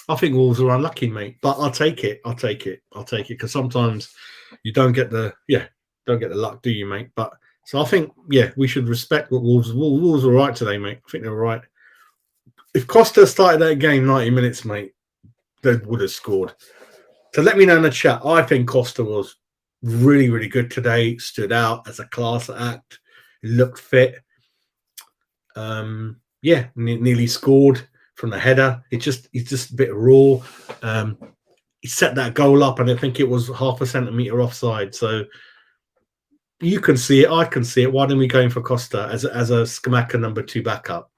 Wolves are unlucky, mate. But I'll take it. Because sometimes you don't get the luck, do you, mate? But so I think, we should respect what Wolves were right today, mate. I think they were right. If Costa started that game 90 minutes, mate, they would have scored. So let me know in the chat. I think Costa was really, really good today. Stood out as a class act. He looked fit. Nearly scored from the header. He's just a bit raw. He set that goal up, and I think it was half a centimetre offside. So you can see it. I can see it. Why don't we go in for Costa as a Scamacca number 2 backup?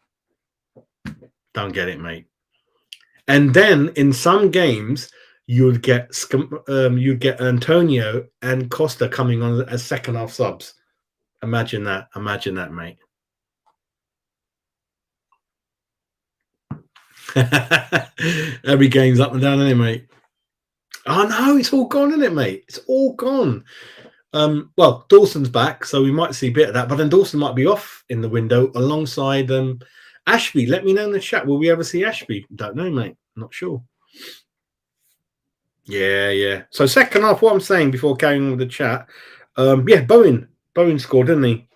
Don't get it, mate. And then in some games, you'd get Antonio and Costa coming on as second half subs. Imagine that, mate. Every game's up and down, isn't it, mate? Oh no, it's all gone, isn't it, mate? It's all gone. Well, Dawson's back, so we might see a bit of that, but then Dawson might be off in the window alongside Ashby. Let me know in the chat. Will we ever see Ashby? Don't know, mate. Not sure. Yeah. So second half, what I'm saying before carrying on with the chat, Bowen scored, didn't he?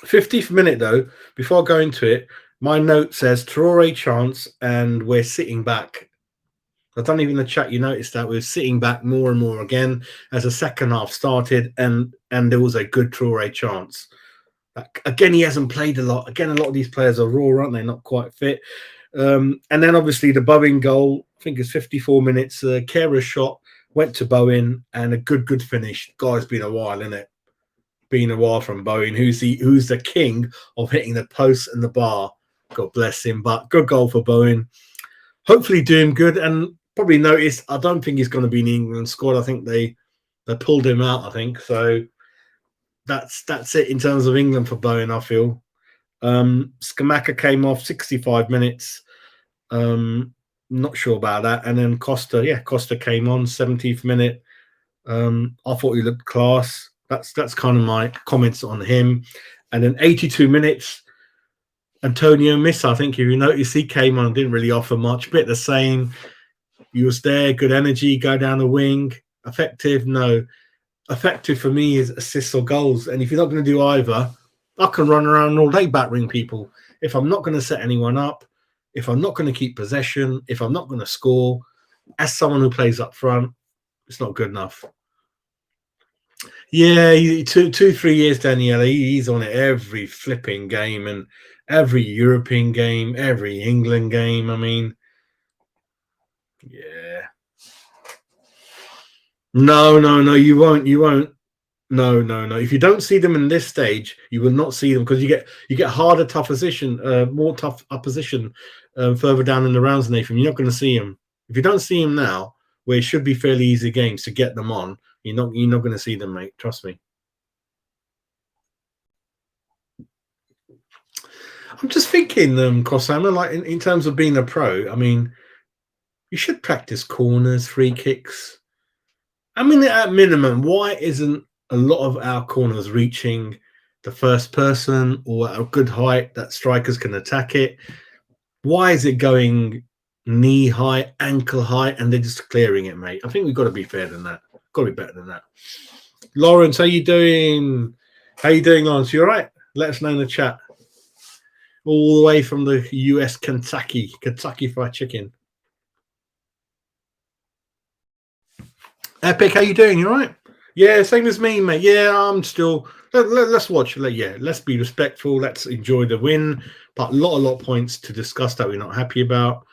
50th minute though. Before I go into it, my note says Traore chance, and we're sitting back. I don't even in the chat you noticed that we're sitting back more and more again as the second half started, and there was a good Traore chance. Again, he hasn't played a lot. Again, a lot of these players are raw, aren't they? Not quite fit. And then obviously the Bowen goal, I think it's 54 minutes. Kera's shot went to Bowen, and a good finish. Guy's been a while, isn't it? Been a while from Bowen, who's the king of hitting the post and the bar. God bless him. But good goal for Bowen. Hopefully doing good. And probably noticed, I don't think he's going to be in the England squad. I think they pulled him out, I think. So that's it in terms of England for Bowen, I feel. Scamacca came off 65 minutes. Not sure about that. And then Costa came on 70th minute. I thought he looked class. That's kind of my comments on him. And then 82 minutes, Antonio Missa, I think if you notice, he came on, didn't really offer much. Bit the same. He was there, good energy, go down the wing. Effective? No. Effective for me is assists or goals. And if you're not going to do either, I can run around all day battering people. If I'm not going to set anyone up, if I'm not going to keep possession, if I'm not going to score, as someone who plays up front, it's not good enough. Yeah, 2-3 years, Daniela. He's on it every flipping game and every European game, every England game. I mean, yeah. No, you won't. No. If you don't see them in this stage, you will not see them because you get harder, tough opposition, more tough opposition further down in the rounds, Nathan. You're not going to see them. If you don't see them now, where it should be fairly easy games to get them on, you're not going to see them, mate. Trust me. I'm just thinking, Crosshammer, like in terms of being a pro, I mean, you should practice corners, free kicks. I mean, at minimum, why isn't a lot of our corners reaching the first person or at a good height that strikers can attack it? Why is it going knee high, ankle high, and they're just clearing it, mate? I think we've got to be fair than that. Got to be better than that. Lawrence, how you doing? Lawrence? You all right? Let us know in the chat. All the way from the US, Kentucky Fried Chicken. Epic, how you doing? You all right? Yeah, same as me, mate. Yeah, I'm still. Let's watch. Let's be respectful. Let's enjoy the win. But a lot of points to discuss that we're not happy about.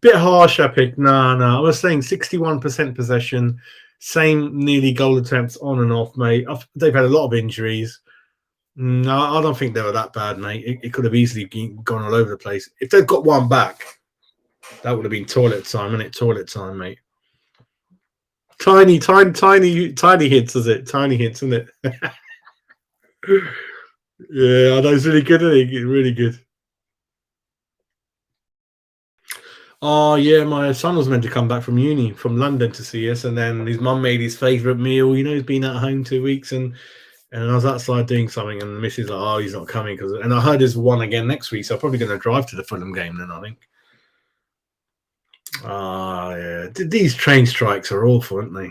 Bit harsh, Epic. No. I was saying 61% possession, same nearly goal attempts on and off, mate. They've had a lot of injuries. No, I don't think they were that bad, mate. It could have easily gone all over the place. If they've got one back, That would have been toilet time, isn't it? Toilet time, mate. Tiny, tiny, tiny, tiny hits, is it? Tiny hits, isn't it? Yeah, I know it's really good, isn't it? Really good. Oh yeah, my son was meant to come back from uni from London to see us, and then his mum made his favourite meal. You know, he's been at home 2 weeks, and I was outside doing something, and the missus like, "Oh, he's not coming," because and I heard there's one again next week, so I'm probably going to drive to the Fulham game then. I think. Ah, yeah. These train strikes are awful, aren't they?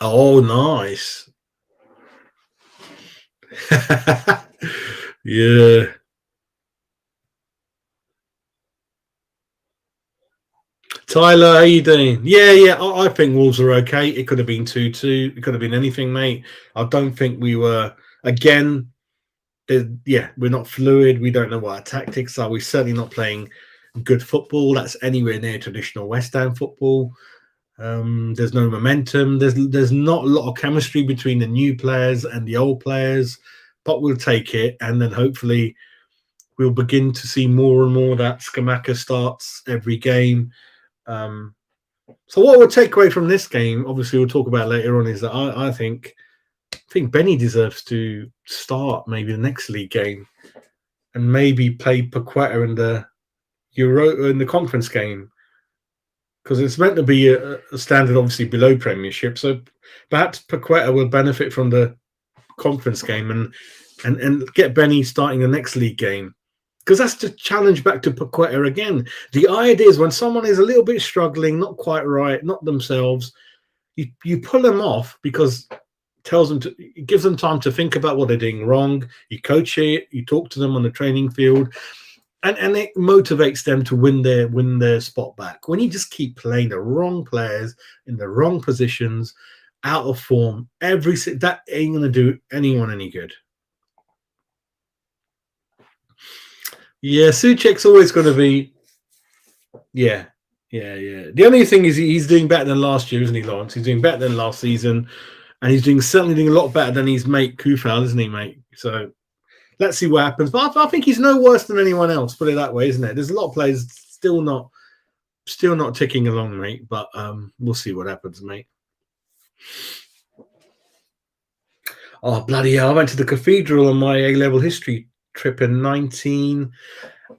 Oh, nice. Yeah. Tyler, how you doing? Yeah, yeah. I think Wolves are okay. It could have been 2-2. It could have been anything, mate. I don't think we were again. Yeah, we're not fluid. We don't know what our tactics are. We're certainly not playing good football. That's anywhere near traditional West Ham football. There's no momentum. There's not a lot of chemistry between the new players and the old players, but we'll take it, and then hopefully we'll begin to see more and more that Skamaka starts every game. Um, so what we'll take away from this game, obviously we'll talk about later on, is that I think Benny deserves to start maybe the next league game and maybe play Paqueta in the Euro in the conference game because it's meant to be a standard, obviously below Premiership. So perhaps Paqueta will benefit from the conference game and get Benny starting the next league game because that's the challenge back to Paqueta again. The idea is when someone is a little bit struggling, not quite right, not themselves, you pull them off because it gives them time to think about what they're doing wrong. You coach it, you talk to them on the training field, and it motivates them to win their spot back. When you just keep playing the wrong players in the wrong positions, out of form, that ain't gonna do anyone any good. Yeah, Suchek's always going to be. Yeah, yeah, yeah. The only thing is he's doing better than last year, isn't he, Lawrence? He's doing better than last season, and he's certainly doing a lot better than his mate Kufal, isn't he, mate? So let's see what happens. But I think he's no worse than anyone else. Put it that way, isn't it? There's a lot of players still not ticking along, mate. But we'll see what happens, mate. Oh bloody hell! I went to the cathedral on my A-level history trip in 19.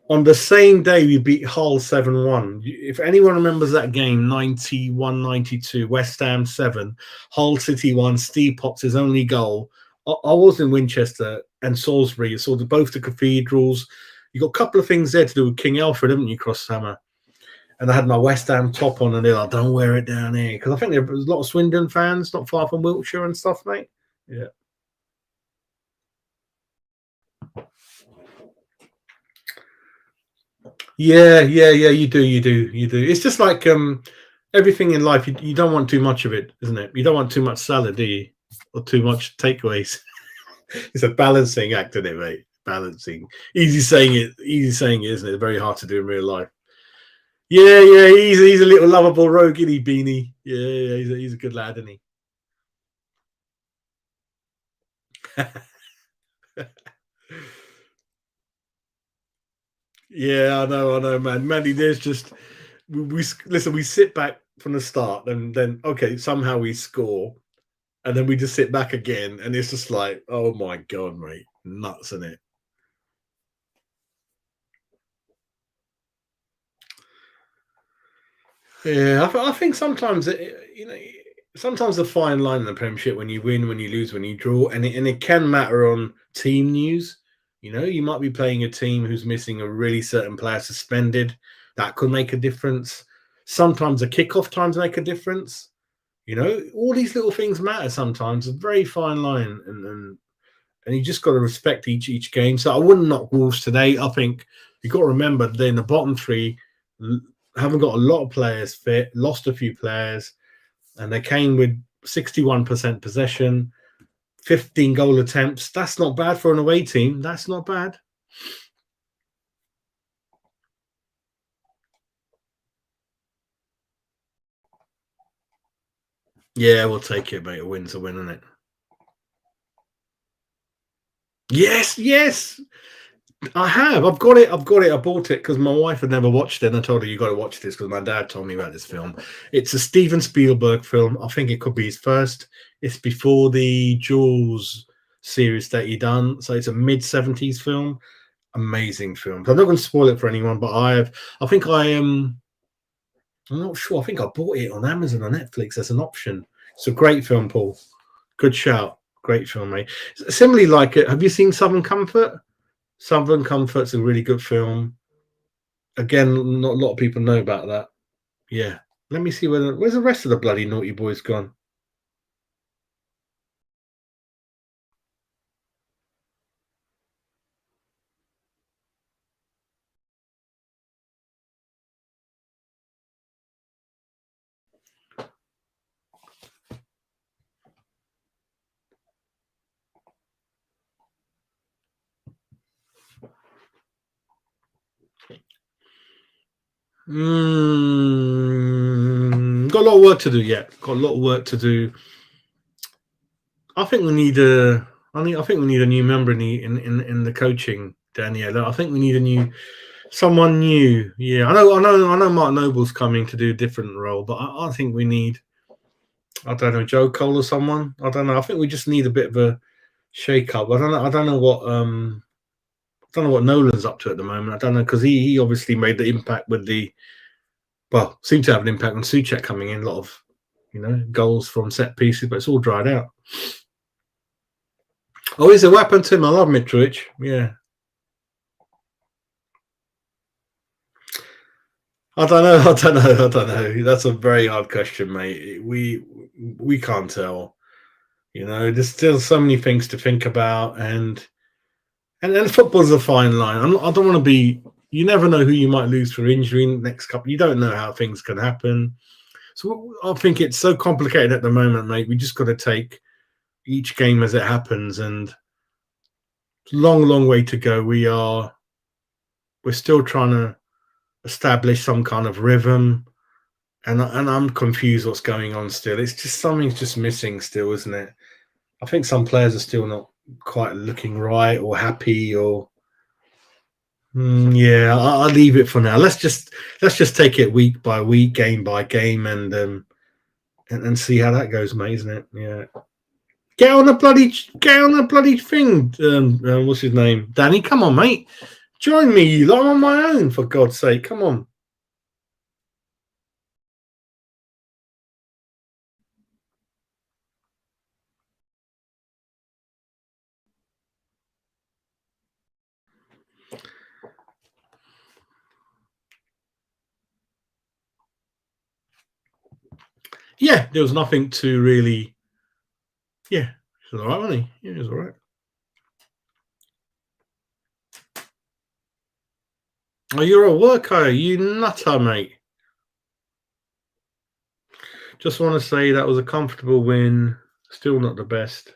On the same day, we beat Hull 7-1. If anyone remembers that game, 91-92, West Ham 7, Hull City 1, Steve Potts' only goal. I was in Winchester and Salisbury. You saw both the cathedrals. You got a couple of things there to do with King Alfred, haven't you, Crosshammer? And I had my West Ham top on, and they're like, don't wear it down here. Because I think there was a lot of Swindon fans, not far from Wiltshire and stuff, mate. Yeah. Yeah, yeah, yeah. You do, you do, you do. It's just like everything in life. You don't want too much of it, isn't it? You don't want too much salad, do you? Or too much takeaways. It's a balancing act, isn't it, mate? Balancing. Easy saying it, isn't it? Very hard to do in real life. Yeah, yeah. He's a little lovable rogue, isn't he, Beanie? Yeah, yeah. He's a good lad, isn't he? Yeah, I know, man. Mandy, there's just we listen. We sit back from the start, and then okay, somehow we score, and then we just sit back again, and it's just like, oh my god, mate, nuts, isn't it? Yeah, I think sometimes sometimes the fine line in the Premiership when you win, when you lose, when you draw, and it can matter on team news. You might be playing a team who's missing a really certain player suspended. That could make a difference. Sometimes the kickoff times make a difference. All these little things matter sometimes. A very fine line, and you just got to respect each game. So I wouldn't knock Wolves today. I think you've got to remember they're in the bottom three, haven't got a lot of players fit, lost a few players, and they came with 61% possession, 15 goal attempts. That's not bad for an away team. That's not bad. Yeah, we'll take it, mate. A win's a win, isn't it? Yes, yes. I have. I've got it. I've got it. I bought it because my wife had never watched it, and I told her you got to watch this because my dad told me about this film. It's a Steven Spielberg film. I think it could be his first. It's before the Jaws series that he done, so it's a mid-70s film. Amazing film. So I'm not going to spoil it for anyone, but I have. I think I am. I'm not sure. I think I bought it on Amazon or Netflix as an option. It's a great film, Paul. Good shout. Great film, mate. Similarly, like it. Have you seen Southern Comfort? Southern Comfort's a really good film. Again, not a lot of people know about that. Yeah. Let me see where's the rest of the bloody naughty boys gone? Got a lot of work to do yet. Got a lot of work to do. I think we need a. I think we need a new member in the coaching, Danielle. I think we need a new someone new. Yeah, I know. Mark Noble's coming to do a different role, but I think we need. I don't know, Joe Cole or someone. I don't know. I think we just need a bit of a shake up. I don't know. I don't know what. I don't know what Nolan's up to at the moment. I don't know because he obviously made the impact with the seemed to have an impact on Suchek coming in. A lot of goals from set pieces, but it's all dried out. Oh, is it? What happened to him? I love Mitrovic. Yeah, I don't know. I don't know. I don't know. That's a very hard question, mate. We can't tell. There's still so many things to think about, and then football's a fine line. I don't want to be. You never know who you might lose for injury in the next couple. You don't know how things can happen. So I think it's so complicated at the moment, mate. We just got to take each game as it happens, and long, long way to go. We're still trying to establish some kind of rhythm, and I'm confused what's going on still. It's just something's just missing still, isn't it? I think some players are still not quite looking right or happy or. Yeah, I'll leave it for now. Let's just take it week by week, game by game, and see how that goes, mate. Isn't it? Yeah. Get on the bloody thing. What's his name? Danny, come on, mate. Join me. I'm on my own, for God's sake. Come on. Yeah, there was nothing to really. Yeah, he was all right, wasn't he? Yeah, he was all right. Oh, you're a worker, you nutter, mate. Just want to say that was a comfortable win. Still not the best.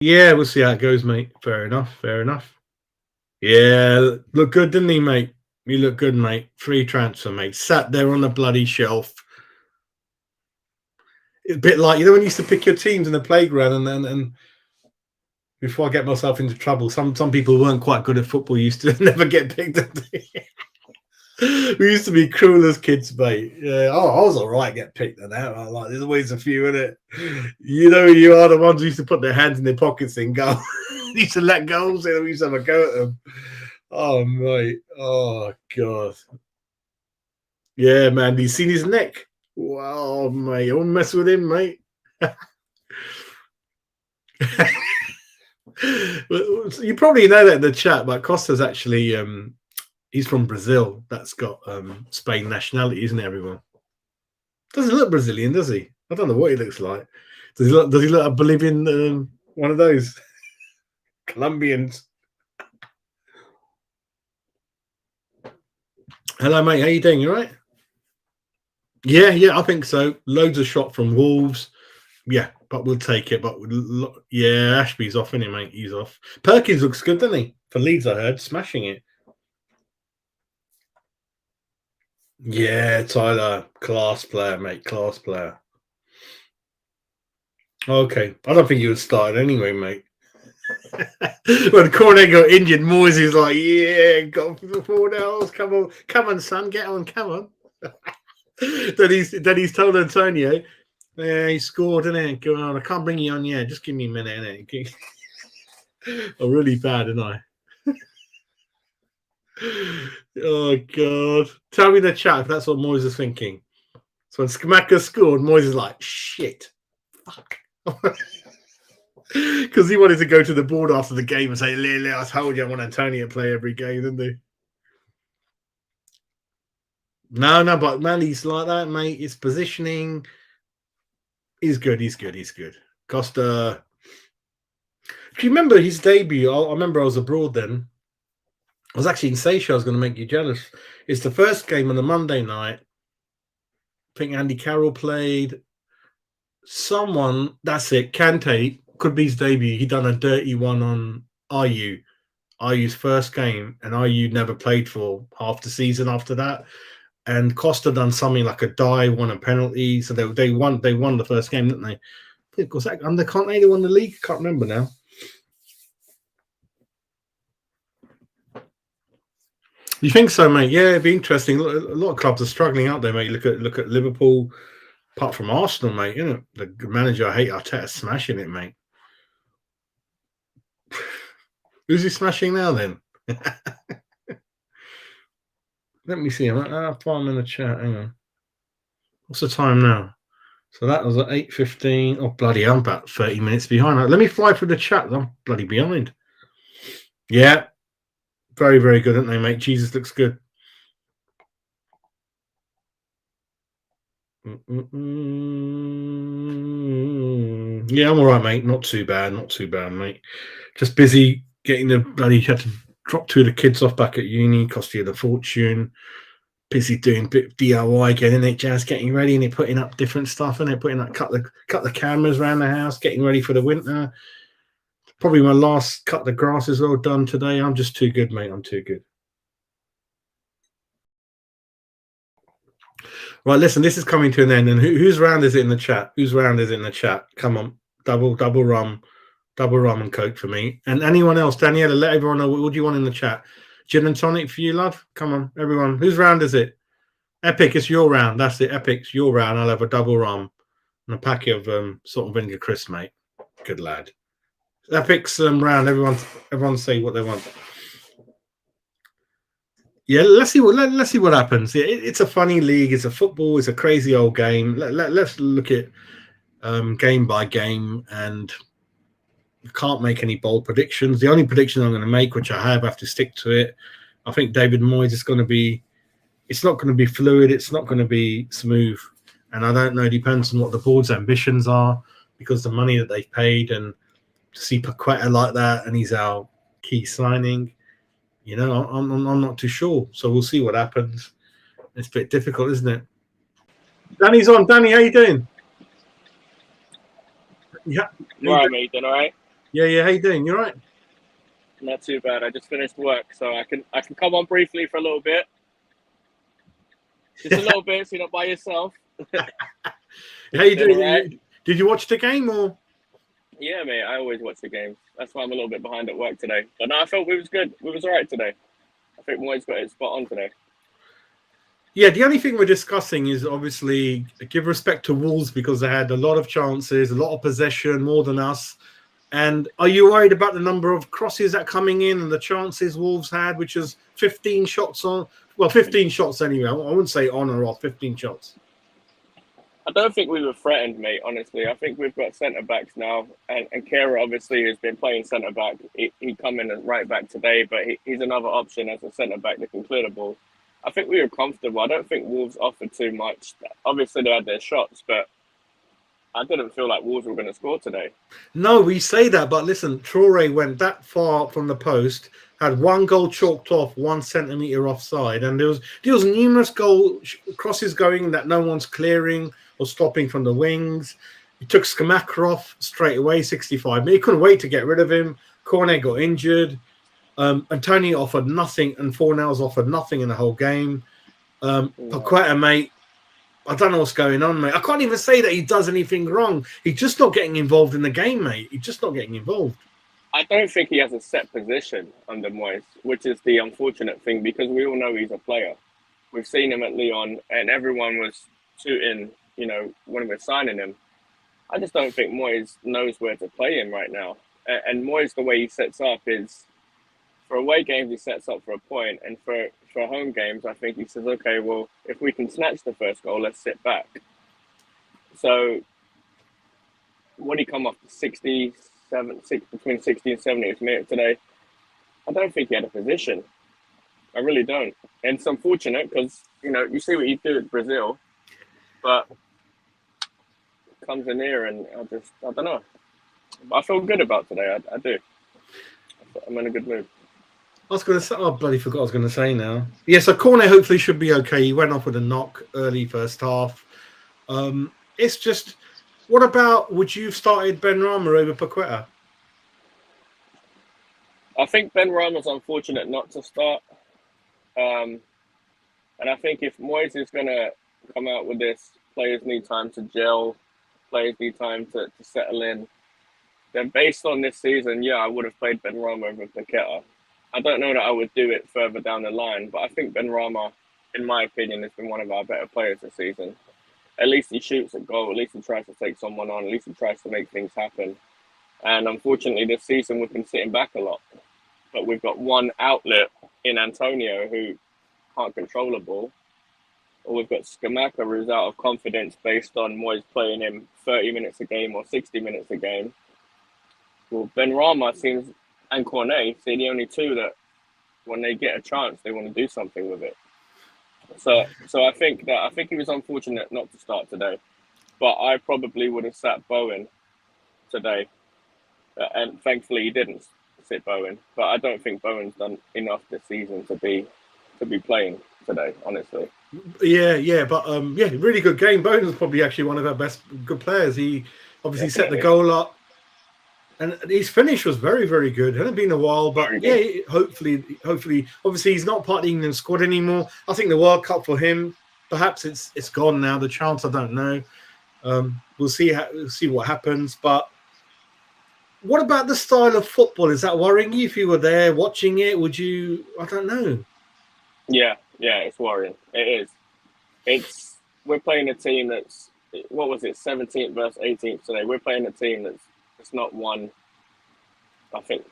Yeah, we'll see how it goes, mate. Fair enough. Fair enough. Yeah, look good, didn't he, mate? You look good, mate. Free transfer, mate. Sat there on the bloody shelf. It's a bit like when you used to pick your teams in the playground, and before I get myself into trouble, some people weren't quite good at football. Used to never get picked. We used to be cruel as kids, mate. Yeah, I was all right. Get picked and out. Like, there's always a few in it. You are the ones who used to put their hands in their pockets and go. Used to let goals in. We used to have a go at them. Oh mate. Oh god. Yeah, man. You seen his neck? Wow, mate. Don't mess with him, mate. You probably know that in the chat, but Costa's actually he's from Brazil. That's got Spain nationality, isn't it, everyone? Doesn't look Brazilian, does he? I don't know what he looks like. Does he look a Bolivian one of those Colombians? Hello, mate. How you doing? You all right? Yeah, yeah, I think so. Loads of shot from Wolves. Yeah, but we'll take it. But yeah, Ashby's off, isn't he, mate? He's off. Perkins looks good, doesn't he? For Leeds, I heard, smashing it. Yeah, Tyler, class player, mate, class player. Okay, I don't think you would start anyway, mate. When Cornet got injured, Moyes is like, "Yeah, got 4-0. Come on, son, get on, come on." then he's told Antonio, "Yeah, he scored, innit? Go on, I can't bring you on yet. Just give me a minute, innit?" I'm really bad, aren't I? Oh God! Tell me in the chat if that's what Moyes is thinking. So when Skamaka scored, Moyes is like, "Shit, fuck." Because he wanted to go to the board after the game and say, "Lily, I told you I want Antonio to play every game, didn't they?" No, but man, he's like that, mate. His positioning is good. He's good. Costa. Do you remember his debut? I remember I was abroad then. I was actually in Seychelles. I was going to make you jealous. It's the first game on the Monday night. I think Andy Carroll played. Someone, that's it. Kante could be his debut. He done a dirty one on IU's first game, and IU never played for half the season after that. And Costa done something like a dive, won a penalty, so they won the first game, didn't they? Of course, under can't they won the league? Can't remember now. You think so, mate? Yeah, it'd be interesting. A lot of clubs are struggling out there, mate. Look at Liverpool. Apart from Arsenal, mate, you know the manager. I hate Arteta smashing it, mate. Who's he smashing now then? Let me see. I'll find him in the chat. Hang on. What's the time now? So that was at 8:15. Oh, bloody, I'm about 30 minutes behind. Let me fly through the chat. I'm bloody behind. Yeah. Very, very good, aren't they, mate? Jesus looks good. Yeah, I'm all right, mate. Not too bad, mate. Just busy getting the bloody. Had to drop 2 of the kids off back at uni. Cost you the fortune. Busy doing a bit of DIY, getting it, Jazz, getting ready, and they're putting up different stuff, and they're putting up cut the cameras around the house, getting ready for the winter. Probably my last cut the grass as well done today. I'm just too good, mate. I'm too good. Right, listen, this is coming to an end. And whose round is it in the chat? Whose round is it in the chat? Come on, double rum and coke for me. And anyone else, Daniela, let everyone know what do you want in the chat. Gin and tonic for you, love. Come on, everyone. Whose round is it? Epic, it's your round. That's it. Epic's your round. I'll have a double rum and a packet of salt and vinegar crisps, mate. Good lad. Epic's round. Everyone say what they want. Yeah, let's see what happens. It's a funny league. It's a football. It's a crazy old game. Let's look at game by game, and you can't make any bold predictions. The only prediction I'm going to make, which I have to stick to it, I think David Moyes is going to be. It's not going to be fluid. It's not going to be smooth, and I don't know. It depends on what the board's ambitions are, because the money that they've paid, and to see Paqueta like that, and he's our key signing. You know, I'm not too sure. So we'll see what happens. It's a bit difficult, isn't it? Danny's on. Danny, how you doing? Yeah. You all right, mate? Doing all right? Yeah. How you doing? You all right? Not too bad. I just finished work, so I can come on briefly for a little bit. Just a little bit, so you're not by yourself. How you doing? Right? Did you watch the game or? Yeah, mate. I always watch the games. That's why I'm a little bit behind at work today. But no, I felt we was good. We was all right today. I think Moyes got it spot on today. Yeah, the only thing we're discussing is obviously give respect to Wolves, because they had a lot of chances, a lot of possession, more than us. And are you worried about the number of crosses that are coming in and the chances Wolves had, which is 15 shots on? Well, 15 shots anyway. I wouldn't say on or off, 15 shots. I don't think we were threatened, mate, honestly. I think we've got centre-backs now. And Kera, obviously, has been playing centre-back. He come in as right-back today, but he's another option as a centre-back that can clear the ball. I think we were comfortable. I don't think Wolves offered too much. Obviously, they had their shots, but I didn't feel like Wolves were going to score today. No, we say that, but listen, Traore went that far from the post, had one goal chalked off 1 centimetre offside, and there was numerous crosses going that no one's clearing or stopping from the wings. He took Skamaka off straight away, 65. He couldn't wait to get rid of him. Cornet got injured. Antonio offered nothing, and Fornals offered nothing in the whole game. Paqueta, mate, I don't know what's going on, mate. I can't even say that he does anything wrong. He's just not getting involved in the game, mate. He's just not getting involved. I don't think he has a set position under Moyes, which is the unfortunate thing because we all know he's a player. We've seen him at Lyon, and everyone was shooting, when we're signing him. I just don't think Moyes knows where to play him right now. And Moyes, the way he sets up is, for away games, he sets up for a point, and for home games, I think he says, okay, well, if we can snatch the first goal, let's sit back. So when he come off the between 60 and 70th minute today, I don't think he had a position. I really don't. And it's unfortunate because, you see what you do at Brazil, but it comes in here and I don't know. I feel good about today. I do. I'm in a good mood. I was going to say, I bloody forgot what I was going to say now. Yeah, so Cornet hopefully should be okay. He went off with a knock early first half. It's just, what about, would you have started Benrahma over Paqueta? I think Benrahma's unfortunate not to start. And I think if Moyes is going to come out with this, players need time to gel, players need time to settle in, then based on this season, I would have played Benrahma over Paqueta. I don't know that I would do it further down the line, but I think Benrahma, in my opinion, has been one of our better players this season. At least he shoots a goal, at least he tries to take someone on, at least he tries to make things happen. And unfortunately, this season we've been sitting back a lot. But we've got one outlet in Antonio who can't control the ball. Or we've got Scamacca who's out of confidence based on Moyes playing him 30 minutes a game or 60 minutes a game. Well, Benrahma seems, and Cornet seem the only two that when they get a chance, they want to do something with it. So I think he was unfortunate not to start today. But I probably would have sat Bowen today. And thankfully he didn't sit Bowen, but I don't think Bowen's done enough this season to be playing today, honestly. Yeah, but really good game. Bowen was probably actually one of our best good players. He obviously set the goal up, and his finish was very, very good. It hadn't been a while, but hopefully, obviously he's not part of the England squad anymore. I think the World Cup for him, perhaps it's gone now. The chance, I don't know. We'll see what happens, but. What about the style of football? Is that worrying you? If you were there watching it, would you? I don't know. Yeah, it's worrying. It is. We're playing a team that's, what was it, 17th versus 18th today. We're playing a team that's not won. I think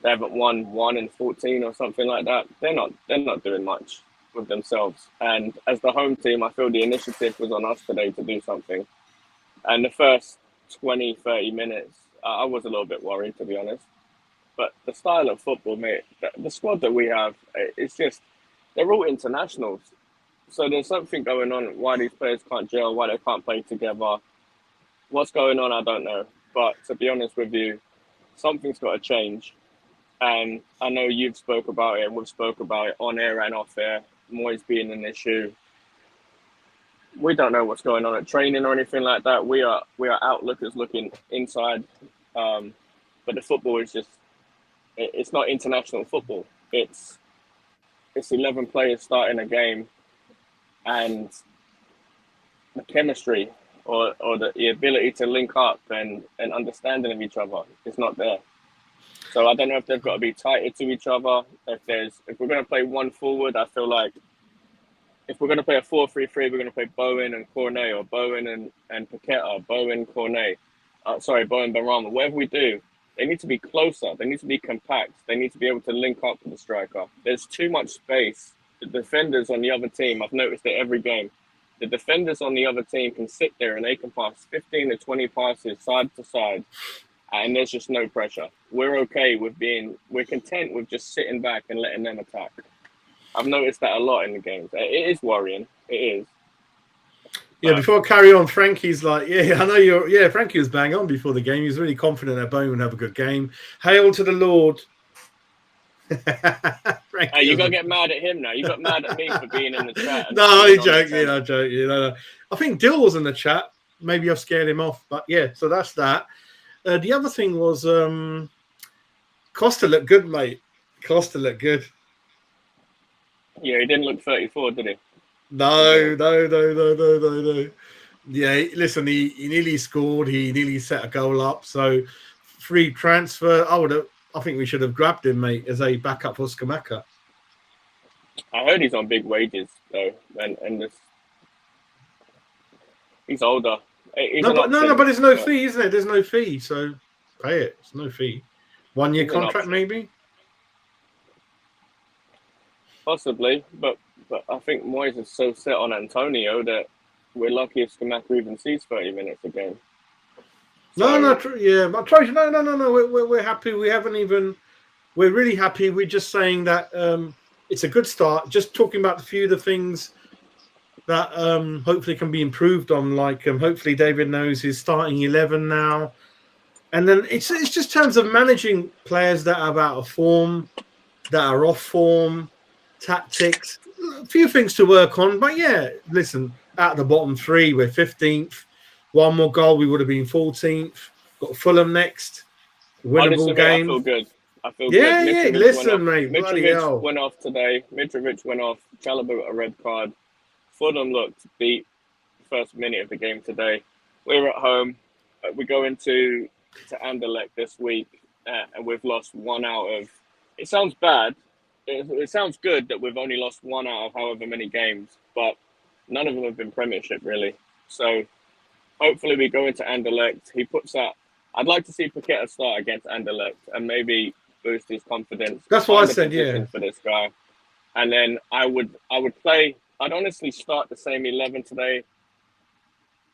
they haven't won 1 in 14 or something like that. They're not doing much with themselves. And as the home team, I feel the initiative was on us today to do something. And the first 20, 30 minutes. I was a little bit worried, to be honest. But the style of football, mate, the squad that we have, it's just, they're all internationals. So there's something going on why these players can't gel, why they can't play together. What's going on, I don't know. But to be honest with you, something's got to change. And I know you've spoke about it and we've spoke about it on air and off air, Moyes being an issue. We don't know what's going on at training or anything like that. We are outlookers looking inside, but the football is it's not international football. It's 11 players starting a game, and the chemistry or the ability to link up and understanding of each other is not there. So I don't know if they've got to be tighter to each other. If we're going to play one forward, I feel like. If we're going to play a 4-3-3, we're going to play Bowen and Cornet, or Bowen and Paqueta, Bowen, Cornet. Bowen, Benrahma. Whatever we do, they need to be closer. They need to be compact. They need to be able to link up with the striker. There's too much space. The defenders on the other team, I've noticed it every game. The defenders on the other team can sit there and they can pass 15 to 20 passes side to side, and there's just no pressure. We're content with just sitting back and letting them attack. I've noticed that a lot in the games. It is worrying. It is. Yeah, before I carry on, Frankie's like, I know Frankie was bang on before the game. He was really confident that Bowen would have a good game. Hail to the Lord. Hey, you got to get mad at him now. You got mad at me for being in the chat. No, I'm joking. I think Dill was in the chat. Maybe I've scared him off. But yeah, so that's that. The other thing was Costa looked good, mate. Costa looked good. Yeah, he didn't look 34, did he? No. Yeah, listen, he nearly scored. He nearly set a goal up. So free transfer. I think we should have grabbed him, mate, as a backup for Skamaka. I heard he's on big wages though, and he's older. He's No, an but option, but there's no but fee, isn't it? There's no fee, so pay it. It's no fee. 1 year he's an contract, option. maybe. Possibly, but I think Moyes is so set on Antonio that we're lucky if Skamaka even sees 30 minutes a game. No, So, yeah, but Troy, no. We're happy. We haven't even. We're really happy. We're just saying that it's a good start. Just talking about a few of the things that hopefully can be improved on. Like hopefully David knows his starting 11 now, and then it's just terms of managing players that are out of form, that are off form, tactics, a few things to work on. But yeah, listen, at the bottom three, we're 15th. One more goal, we would have been 14th. Got Fulham next, honestly, winnable mate, I game. feel good. I feel Yeah, good. yeah. Mitrovic went off. Listen, mate, bloody Mitrovic hell. went off today. Mitrovic went off. Chalobah got a red card. Fulham looked beat first minute of the game today. We're at home. We go into Anderlecht this week, and we've lost one out of. It sounds bad. It sounds good that we've only lost one out of however many games, but none of them have been Premiership really. So hopefully we go into Anderlecht. He puts that. I'd like to see Paqueta start against Anderlecht and maybe boost his confidence. That's what I Find a said, position yeah. for this guy, and then I would play. I'd honestly start the same 11 today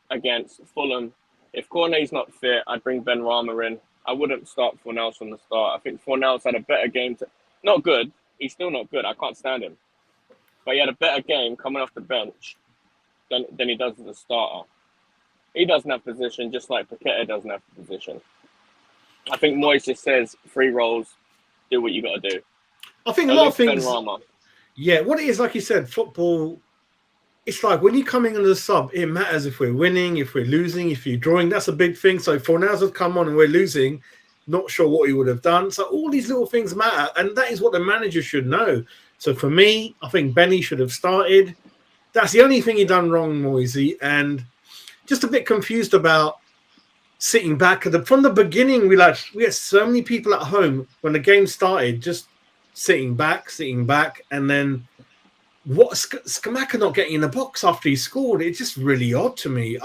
against Fulham. If Cornet's not fit, I'd bring Ben Rama in. I wouldn't start Fornals from the start. I think Fornals had a better game. Not good. He's still not good. I can't stand him. But he had a better game coming off the bench than he does as a starter. He doesn't have position, just like Paqueta doesn't have position. I think Moyes just says, free rolls, do what you got to do. I think At a lot of least things. Ben Rama. Yeah, what it is, like you said, football. It's like when you're coming in the sub, it matters if we're winning, if we're losing, if you're drawing. That's a big thing. So Fornals has come on and we're losing. Not sure what he would have done. So all these little things matter, and that is what the manager should know. So for me, I think Benny should have started. That's the only thing he done wrong, Moisey, and just a bit confused about sitting back. From the beginning, we had so many people at home when the game started, just sitting back, and then what Skamaka not getting in the box after he scored? It's just really odd to me.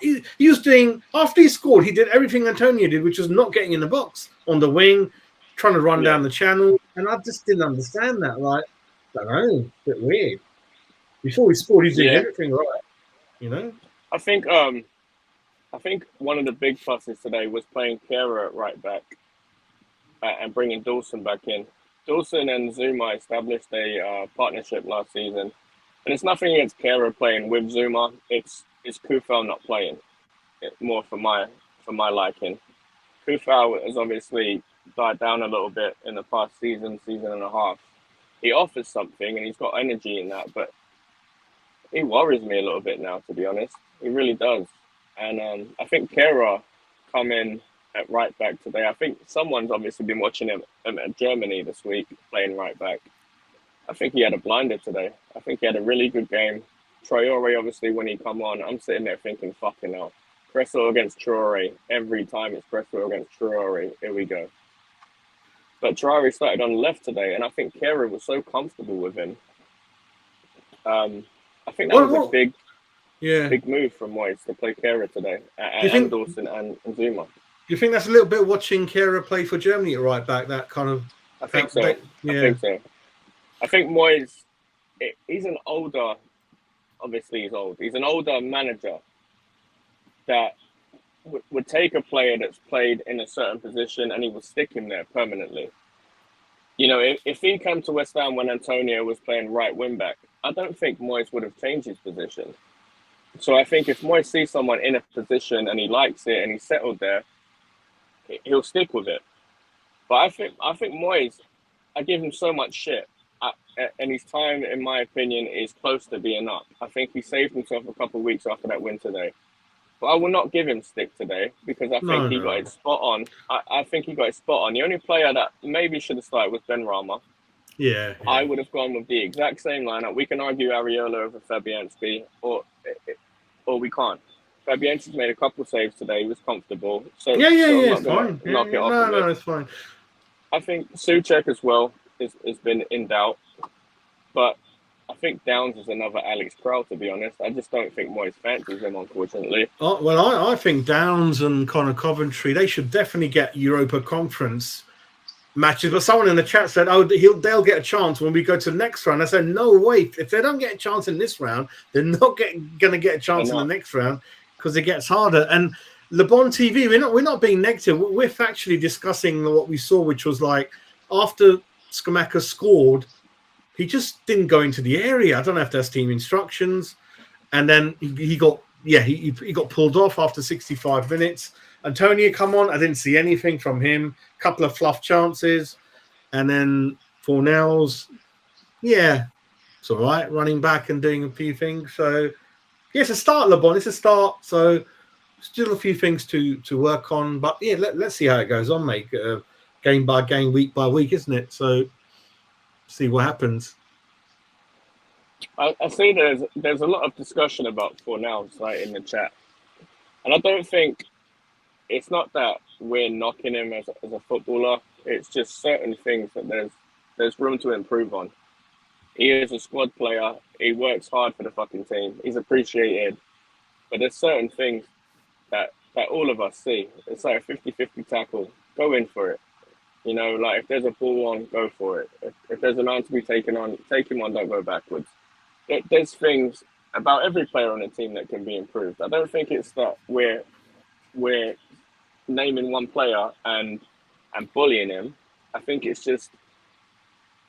He was doing after he scored, he did everything Antonio did, which was not getting in the box on the wing, trying to run down the channel, and I just didn't understand that. Like, I don't know, a bit weird. Before he scored, he's doing everything right, you know. I think one of the big pluses today was playing Kehrer at right back and bringing Dawson back in. Dawson and Zuma established a partnership last season, and it's nothing against Kehrer playing with Zuma. It's Kufal not playing. More for my liking. Kufal has obviously died down a little bit in the past season and a half. He offers something and he's got energy in that, but he worries me a little bit now, to be honest. He really does. And I think Kehrer come in at right back today. I think someone's obviously been watching him at Germany this week playing right back. I think he had a blinder today. I think he had a really good game. Traore, obviously, when he come on, I'm sitting there thinking, fucking hell. Cresswell against Traore. Every time it's Cresswell against Traore. Here we go. But Traore started on the left today, and I think Kehrer was so comfortable with him. I think that was a big move from Moyes to play Kehrer today, and Dawson and Zuma. Do you think that's a little bit watching Kehrer play for Germany at right back? That kind of. I think so. I think so. I think Moyes, he's an older. Obviously, he's old. He's an older manager that would take a player that's played in a certain position and he would stick him there permanently. You know, if he came to West Ham when Antonio was playing right wing back, I don't think Moyes would have changed his position. So I think if Moyes sees someone in a position and he likes it and he's settled there, he'll stick with it. But I think Moyes, I give him so much shit, and his time, in my opinion, is close to being up. I think he saved himself a couple of weeks after that win today. But I will not give him stick today because I think he got it spot on. I think he got it spot on. The only player that maybe should have started was Ben Rama. Yeah, I would have gone with the exact same lineup. We can argue Areola over Fabianski, or we can't. Fabianski's made a couple saves today. He was comfortable, so I'm it's not gonna fine. knock it off of No, it. it's fine. I think Souček as well has been in doubt, but I think Downs is another Alex Král, to be honest. I just don't think Moyes fancies him, unfortunately. Well, I think Downs and Connor Coventry, they should definitely get Europa Conference matches. But someone in the chat said, "Oh, they'll get a chance when we go to the next round." I said, "No, wait. If they don't get a chance in this round, they're not going to get a chance in the next round because it gets harder." And Le Bon TV, we're not being negative. We're factually discussing what we saw, which was like after Scamacca scored, he just didn't go into the area. I don't know if that's team instructions. And then he got pulled off after 65 minutes. Antonio come on. I didn't see anything from him. Couple of fluff chances. And then Fornells, it's all right, running back and doing a few things. So, it's a start, Le Bon. It's a start. So, still a few things to work on. But, let's see how it goes on, mate. Game by game, week by week, isn't it? So, see what happens. I see there's a lot of discussion about Fornells in the chat, and I don't think it's not that we're knocking him as a footballer. It's just certain things that there's room to improve on. He is a squad player. He works hard for the fucking team. He's appreciated, but there's certain things that all of us see. It's like a 50-50 tackle. Go in for it. If there's a ball on, go for it. If there's a line to be taken on, take him on. Don't go backwards. There's things about every player on the team that can be improved. I don't think it's that we're naming one player and bullying him. I think it's just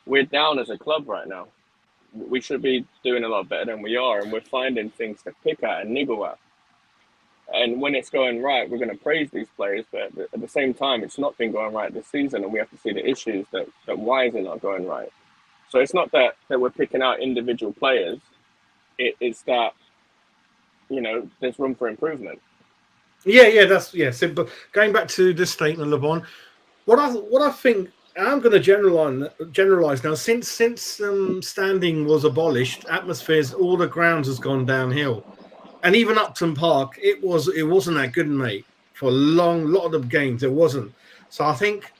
we're down as a club right now. We should be doing a lot better than we are, and we're finding things to pick at and niggle at. And when it's going right, we're going to praise these players, but at the same time, it's not been going right this season, and we have to see the issues that why is it not going right. So it's not that we're picking out individual players. It's that, there's room for improvement. That's simple. Going back to this statement, Le Bon, what I think, I'm going to generalize now. Since standing was abolished, atmospheres, all the grounds has gone downhill, and even Upton Park, it wasn't that good, mate. For a lot of games, it wasn't. So I think,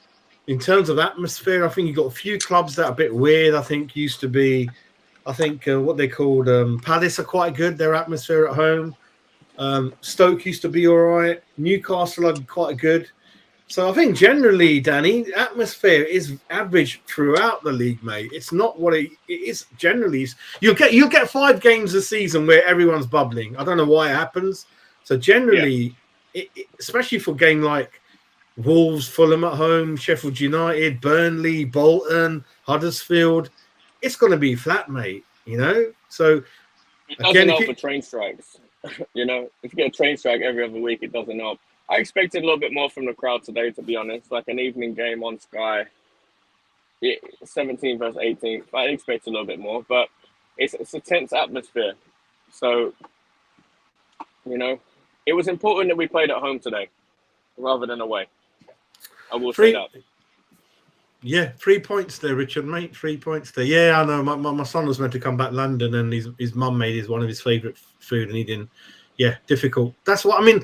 in terms of atmosphere, I think you've got a few clubs that are a bit weird. I think used to be, what they called Palace are quite good. Their atmosphere at home. Stoke used to be all right. Newcastle are quite good. So I think generally, Danny, atmosphere is average throughout the league, mate. It's not what it is generally. You'll get 5 games a season where everyone's bubbling. I don't know why it happens. So generally, especially for a game like Wolves, Fulham at home, Sheffield United, Burnley, Bolton, Huddersfield, it's going to be flat, mate. So it doesn't help for train strikes. If you get a train strike every other week, it doesn't help. I expected a little bit more from the crowd today, to be honest. Like an evening game on Sky, 17 versus 18. I expected a little bit more, but it's a tense atmosphere. So, it was important that we played at home today rather than away. I will say that. Yeah, 3 points there, Richard, mate. 3 points there. Yeah, I know. My son was meant to come back to London, and his mum made one of his favourite food, and he didn't. Yeah, difficult. That's what I mean.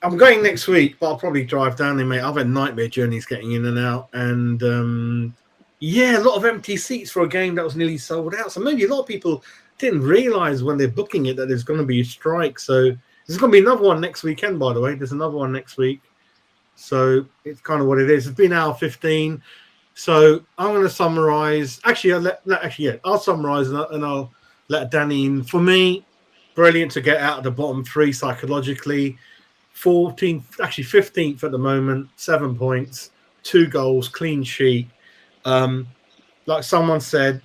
I'm going next week, but I'll probably drive down there, mate. I've had nightmare journeys getting in and out, and a lot of empty seats for a game that was nearly sold out. So maybe a lot of people didn't realise when they're booking it that there's going to be a strike. So there's going to be another one next weekend, by the way. There's another one next week. So it's kind of what it is. It's been hour 15. So I'm going to summarise. Actually, I'll summarise and I'll let Danny in. For me, brilliant to get out of the bottom 3 psychologically. 15th at the moment, 7 points, 2 goals, clean sheet. Like someone said,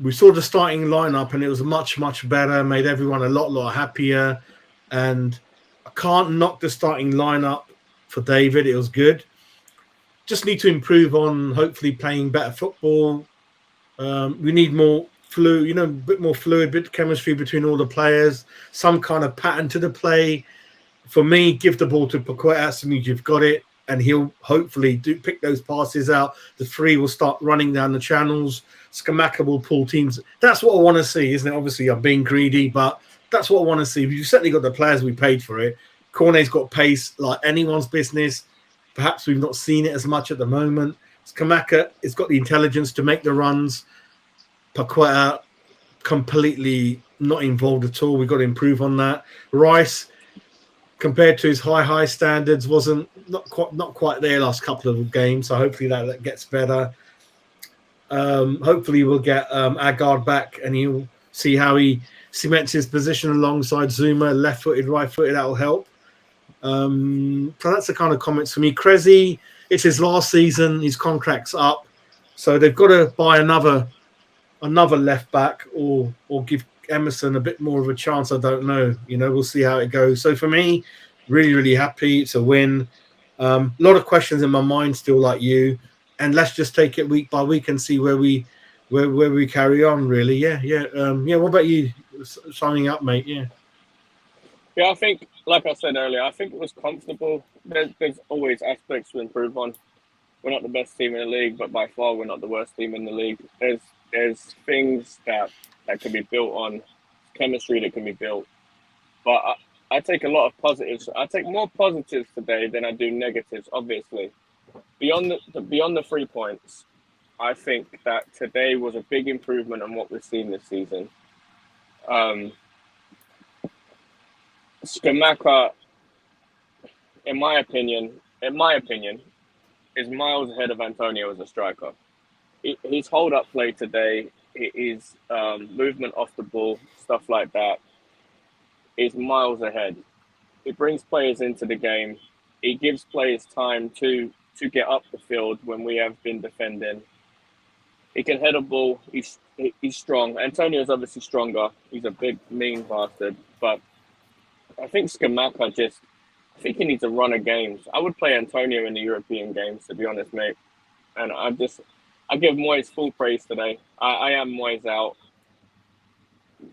we saw the starting lineup and it was much, much better, made everyone a lot happier. And I can't knock the starting lineup for David. It was good. Just need to improve on hopefully playing better football. We need more a bit more fluid, bit of chemistry between all the players, some kind of pattern to the play. For me, give the ball to Paqueta as soon as you've got it. and he'll hopefully pick those passes out. The three will start running down the channels. Skamaka will pull teams. That's what I want to see, isn't it? Obviously, I'm being greedy, but that's what I want to see. We've certainly got the players we paid for it. Cornet's got pace like anyone's business. Perhaps we've not seen it as much at the moment. Skamaka has got the intelligence to make the runs. Paqueta completely not involved at all. We've got to improve on that. Rice, compared to his high standards, wasn't not quite there last couple of games. So hopefully that gets better. Hopefully we'll get Agard back, and he'll see how he cements his position alongside Zuma, left-footed, right-footed. That will help. So that's the kind of comments for me. Krezi, it's his last season. His contract's up, so they've got to buy another left back or give Emerson a bit more of a chance. I don't know. We'll see how it goes. So for me, really, really happy. It's a win. A lot of questions in my mind still, like you. And let's just take it week by week and see where we carry on. Really, yeah. What about you? Signing up, mate? Yeah. Yeah, I think, like I said earlier, I think it was comfortable. There's always aspects to improve on. We're not the best team in the league, but by far we're not the worst team in the league. There's things that can be built on, chemistry that can be built. But I take a lot of positives. I take more positives today than I do negatives, obviously. Beyond the 3 points, I think that today was a big improvement on what we've seen this season. Skamaka, in my opinion, is miles ahead of Antonio as a striker. His hold-up play today, his movement off the ball, stuff like that, is miles ahead. It brings players into the game. It gives players time to get up the field when we have been defending. He can head a ball. He's strong. Antonio's obviously stronger. He's a big, mean bastard. But I think Skamaka I think he needs a run of games. I would play Antonio in the European games, to be honest, mate. And I give Moyes full praise today. I am Moyes out.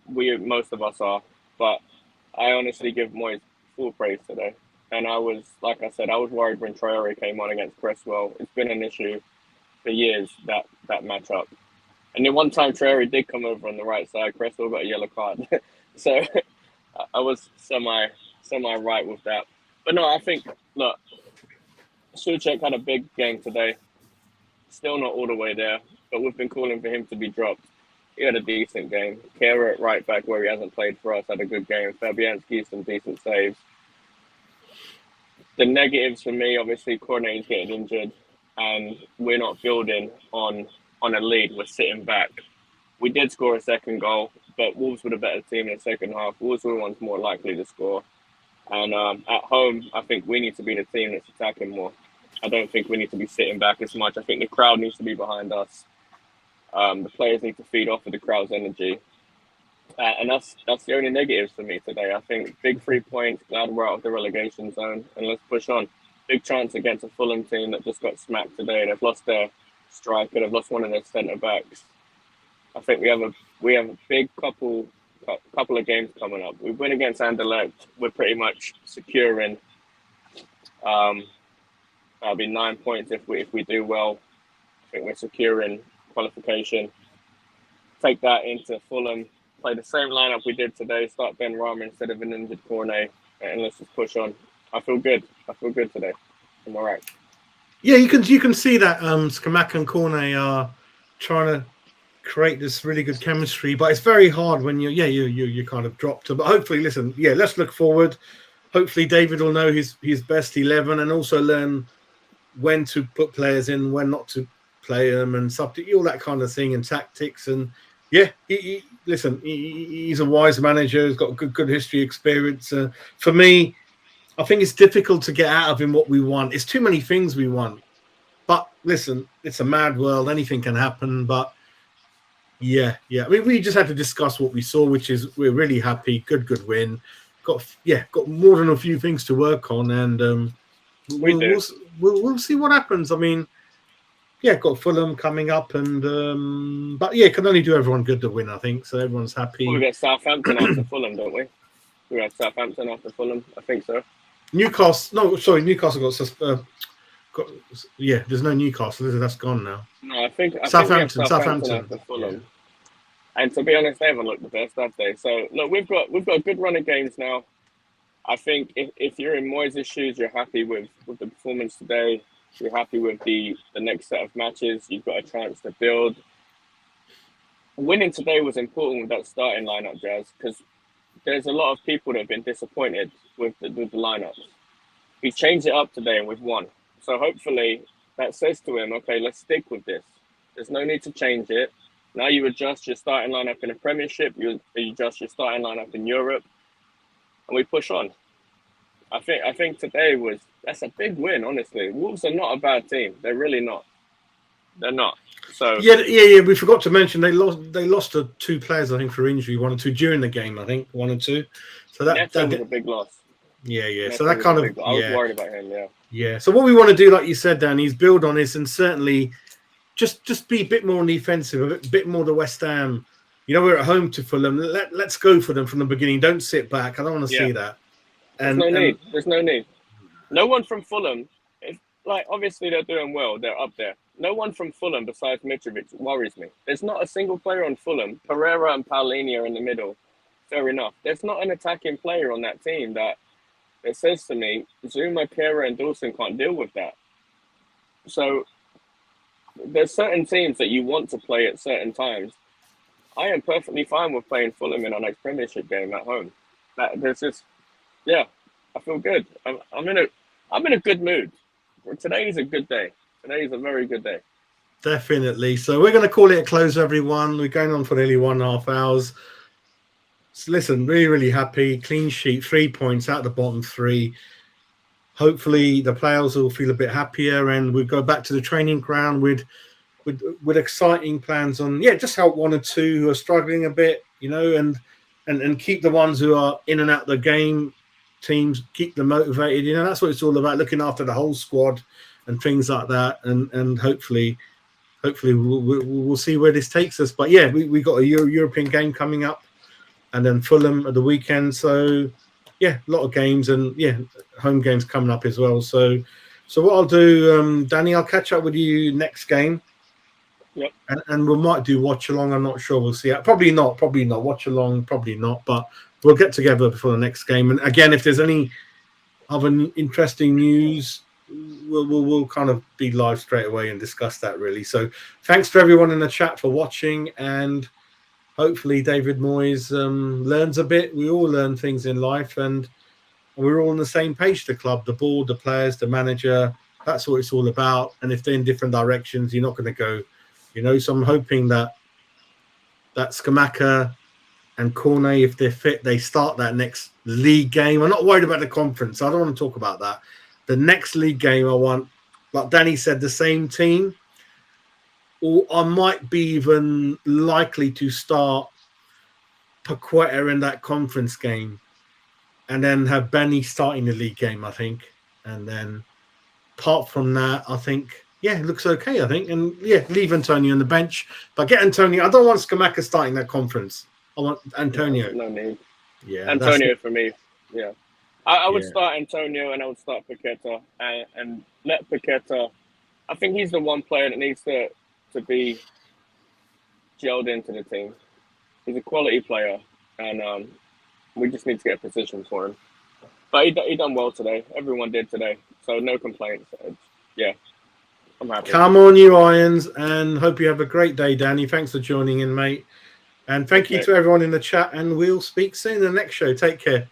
Most of us are. But I honestly give Moyes full praise today. And I was worried when Traore came on against Cresswell. It's been an issue for years, that matchup. And then one time Traore did come over on the right side, Cresswell got a yellow card. So I was semi right with that. But no, I think, look, Souček had a big game today. Still not all the way there, but we've been calling for him to be dropped. He had a decent game. Kehrer at right back, where he hasn't played for us, had a good game. Fabianski, some decent saves. The negatives for me, obviously, Cornet's getting injured, and we're not building on a lead. We're sitting back. We did score a second goal, but Wolves were the better team in the second half. Wolves were the ones more likely to score. And at home, I think we need to be the team that's attacking more. I don't think we need to be sitting back as much. I think the crowd needs to be behind us. The players need to feed off of the crowd's energy. And that's the only negatives for me today. I think big 3 points, glad we're out of the relegation zone, and let's push on. Big chance against a Fulham team that just got smacked today. They've lost their striker, they've lost one of their centre-backs. I think we have a big couple of games coming up. We win against Anderlecht, we're pretty much securing. That'll be 9 points if we do well. I think we're securing qualification. Take that into Fulham, play the same lineup we did today, start Ben Rama instead of an injured Cornet, and let's just push on. I feel good today. I'm all right. Yeah, you can see that Skamaka and Cornet are trying to create this really good chemistry, but it's very hard when you kind of dropped them. But hopefully, listen, let's look forward. Hopefully David will know his best 11 and also learn when to put players in, when not to play them, and substitute, all that kind of thing, and tactics. And he's a wise manager. He's got good history, experience. For me, I think it's difficult to get out of him what we want. It's too many things we want. But listen, it's a mad world. Anything can happen. But I mean, we just had to discuss what we saw, which is we're really happy. Good win. Got more than a few things to work on, and we'll see what happens. I mean, got Fulham coming up, and but can only do everyone good to win, I think. So everyone's happy. We get Southampton after Fulham, don't we? We have Southampton after Fulham, I think so. Newcastle got there's no Newcastle, is it? That's gone now. No, I think we have Southampton. after Fulham. Yeah. And to be honest, they haven't looked the best, have they? So look, we've got a good run of games now. I think if you're in Moyes' shoes, you're happy with the performance today. You're happy with the next set of matches. You've got a chance to build. Winning today was important with that starting lineup, Jazz, because there's a lot of people that have been disappointed with the lineups. He changed it up today and we've won. So hopefully that says to him, okay, let's stick with this. There's no need to change it. Now you adjust your starting lineup in the Premiership, you adjust your starting lineup in Europe, and we push on. I think today that's a big win, honestly. Wolves are not a bad team. They're really not. They're not. So yeah. We forgot to mention they lost to 2 players, I think, for injury, 1 or 2 during the game. I think 1 or 2. So that was a big loss. Yeah. Neto so that kind of I was worried about him. Yeah. Yeah. So what we want to do, like you said, Danny, is build on this and certainly just be a bit more defensive, a bit more the West Ham. You know, we're at home to Fulham. Let's go for them from the beginning. Don't sit back. I don't want to see that. There's no need. No one from Fulham. Obviously they're doing well. They're up there. No one from Fulham besides Mitrovic worries me. There's not a single player on Fulham. Pereira and Paulini are in the middle. Fair enough. There's not an attacking player on that team that says to me, Zuma, Kera, and Dawson can't deal with that. So there's certain teams that you want to play at certain times. I am perfectly fine with playing Fulham in our next Premiership game at home. I feel good. I'm in a good mood. Today is a good day. Today is a very good day. Definitely. So we're going to call it a close, everyone. We're going on for nearly 1.5 hours. So listen, really, really happy. Clean sheet, 3 points out of the bottom 3. Hopefully the players will feel a bit happier and we'll go back to the training ground with exciting plans on, just help 1 or 2 who are struggling a bit, and keep the ones who are in and out of the game teams, keep them motivated. That's what it's all about, looking after the whole squad and things like that. And hopefully we'll see where this takes us. But we got a European game coming up and then Fulham at the weekend. So a lot of games and home games coming up as well. So what I'll do, Danny, I'll catch up with you next game. Yep. And we might do watch along. I'm not sure. We'll see. Probably not. Watch along. Probably not. But we'll get together before the next game. And again, if there's any other interesting news, we'll kind of be live straight away and discuss that, really. So thanks to everyone in the chat for watching, and hopefully David Moyes learns a bit. We all learn things in life, and we're all on the same page. The club, the board, the players, the manager. That's what it's all about. And if they're in different directions, you're not going to go. So I'm hoping that Scamacca and Cornet, if they're fit, they start that next league game. I'm not worried about the conference. I don't want to talk about that. The next league game, I want, like Danny said, the same team. Or I might be even likely to start Paqueta in that conference game and then have Benny starting the league game, I think. And then apart from that, I think, it looks okay, I think. And, leave Antonio on the bench. But get Antonio. I don't want Scamacca starting that conference. I want Antonio. No need. Yeah, Antonio for me. Yeah. I would start Antonio and I would start Paqueta and let Paqueta. I think he's the one player that needs to be gelled into the team. He's a quality player and we just need to get a position for him. But he done well today. Everyone did today. So no complaints. I'm happy. Come on, you Irons, and hope you have a great day, Danny. Thanks for joining in, mate. And thank you to everyone in the chat, and we'll speak soon in the next show. Take care.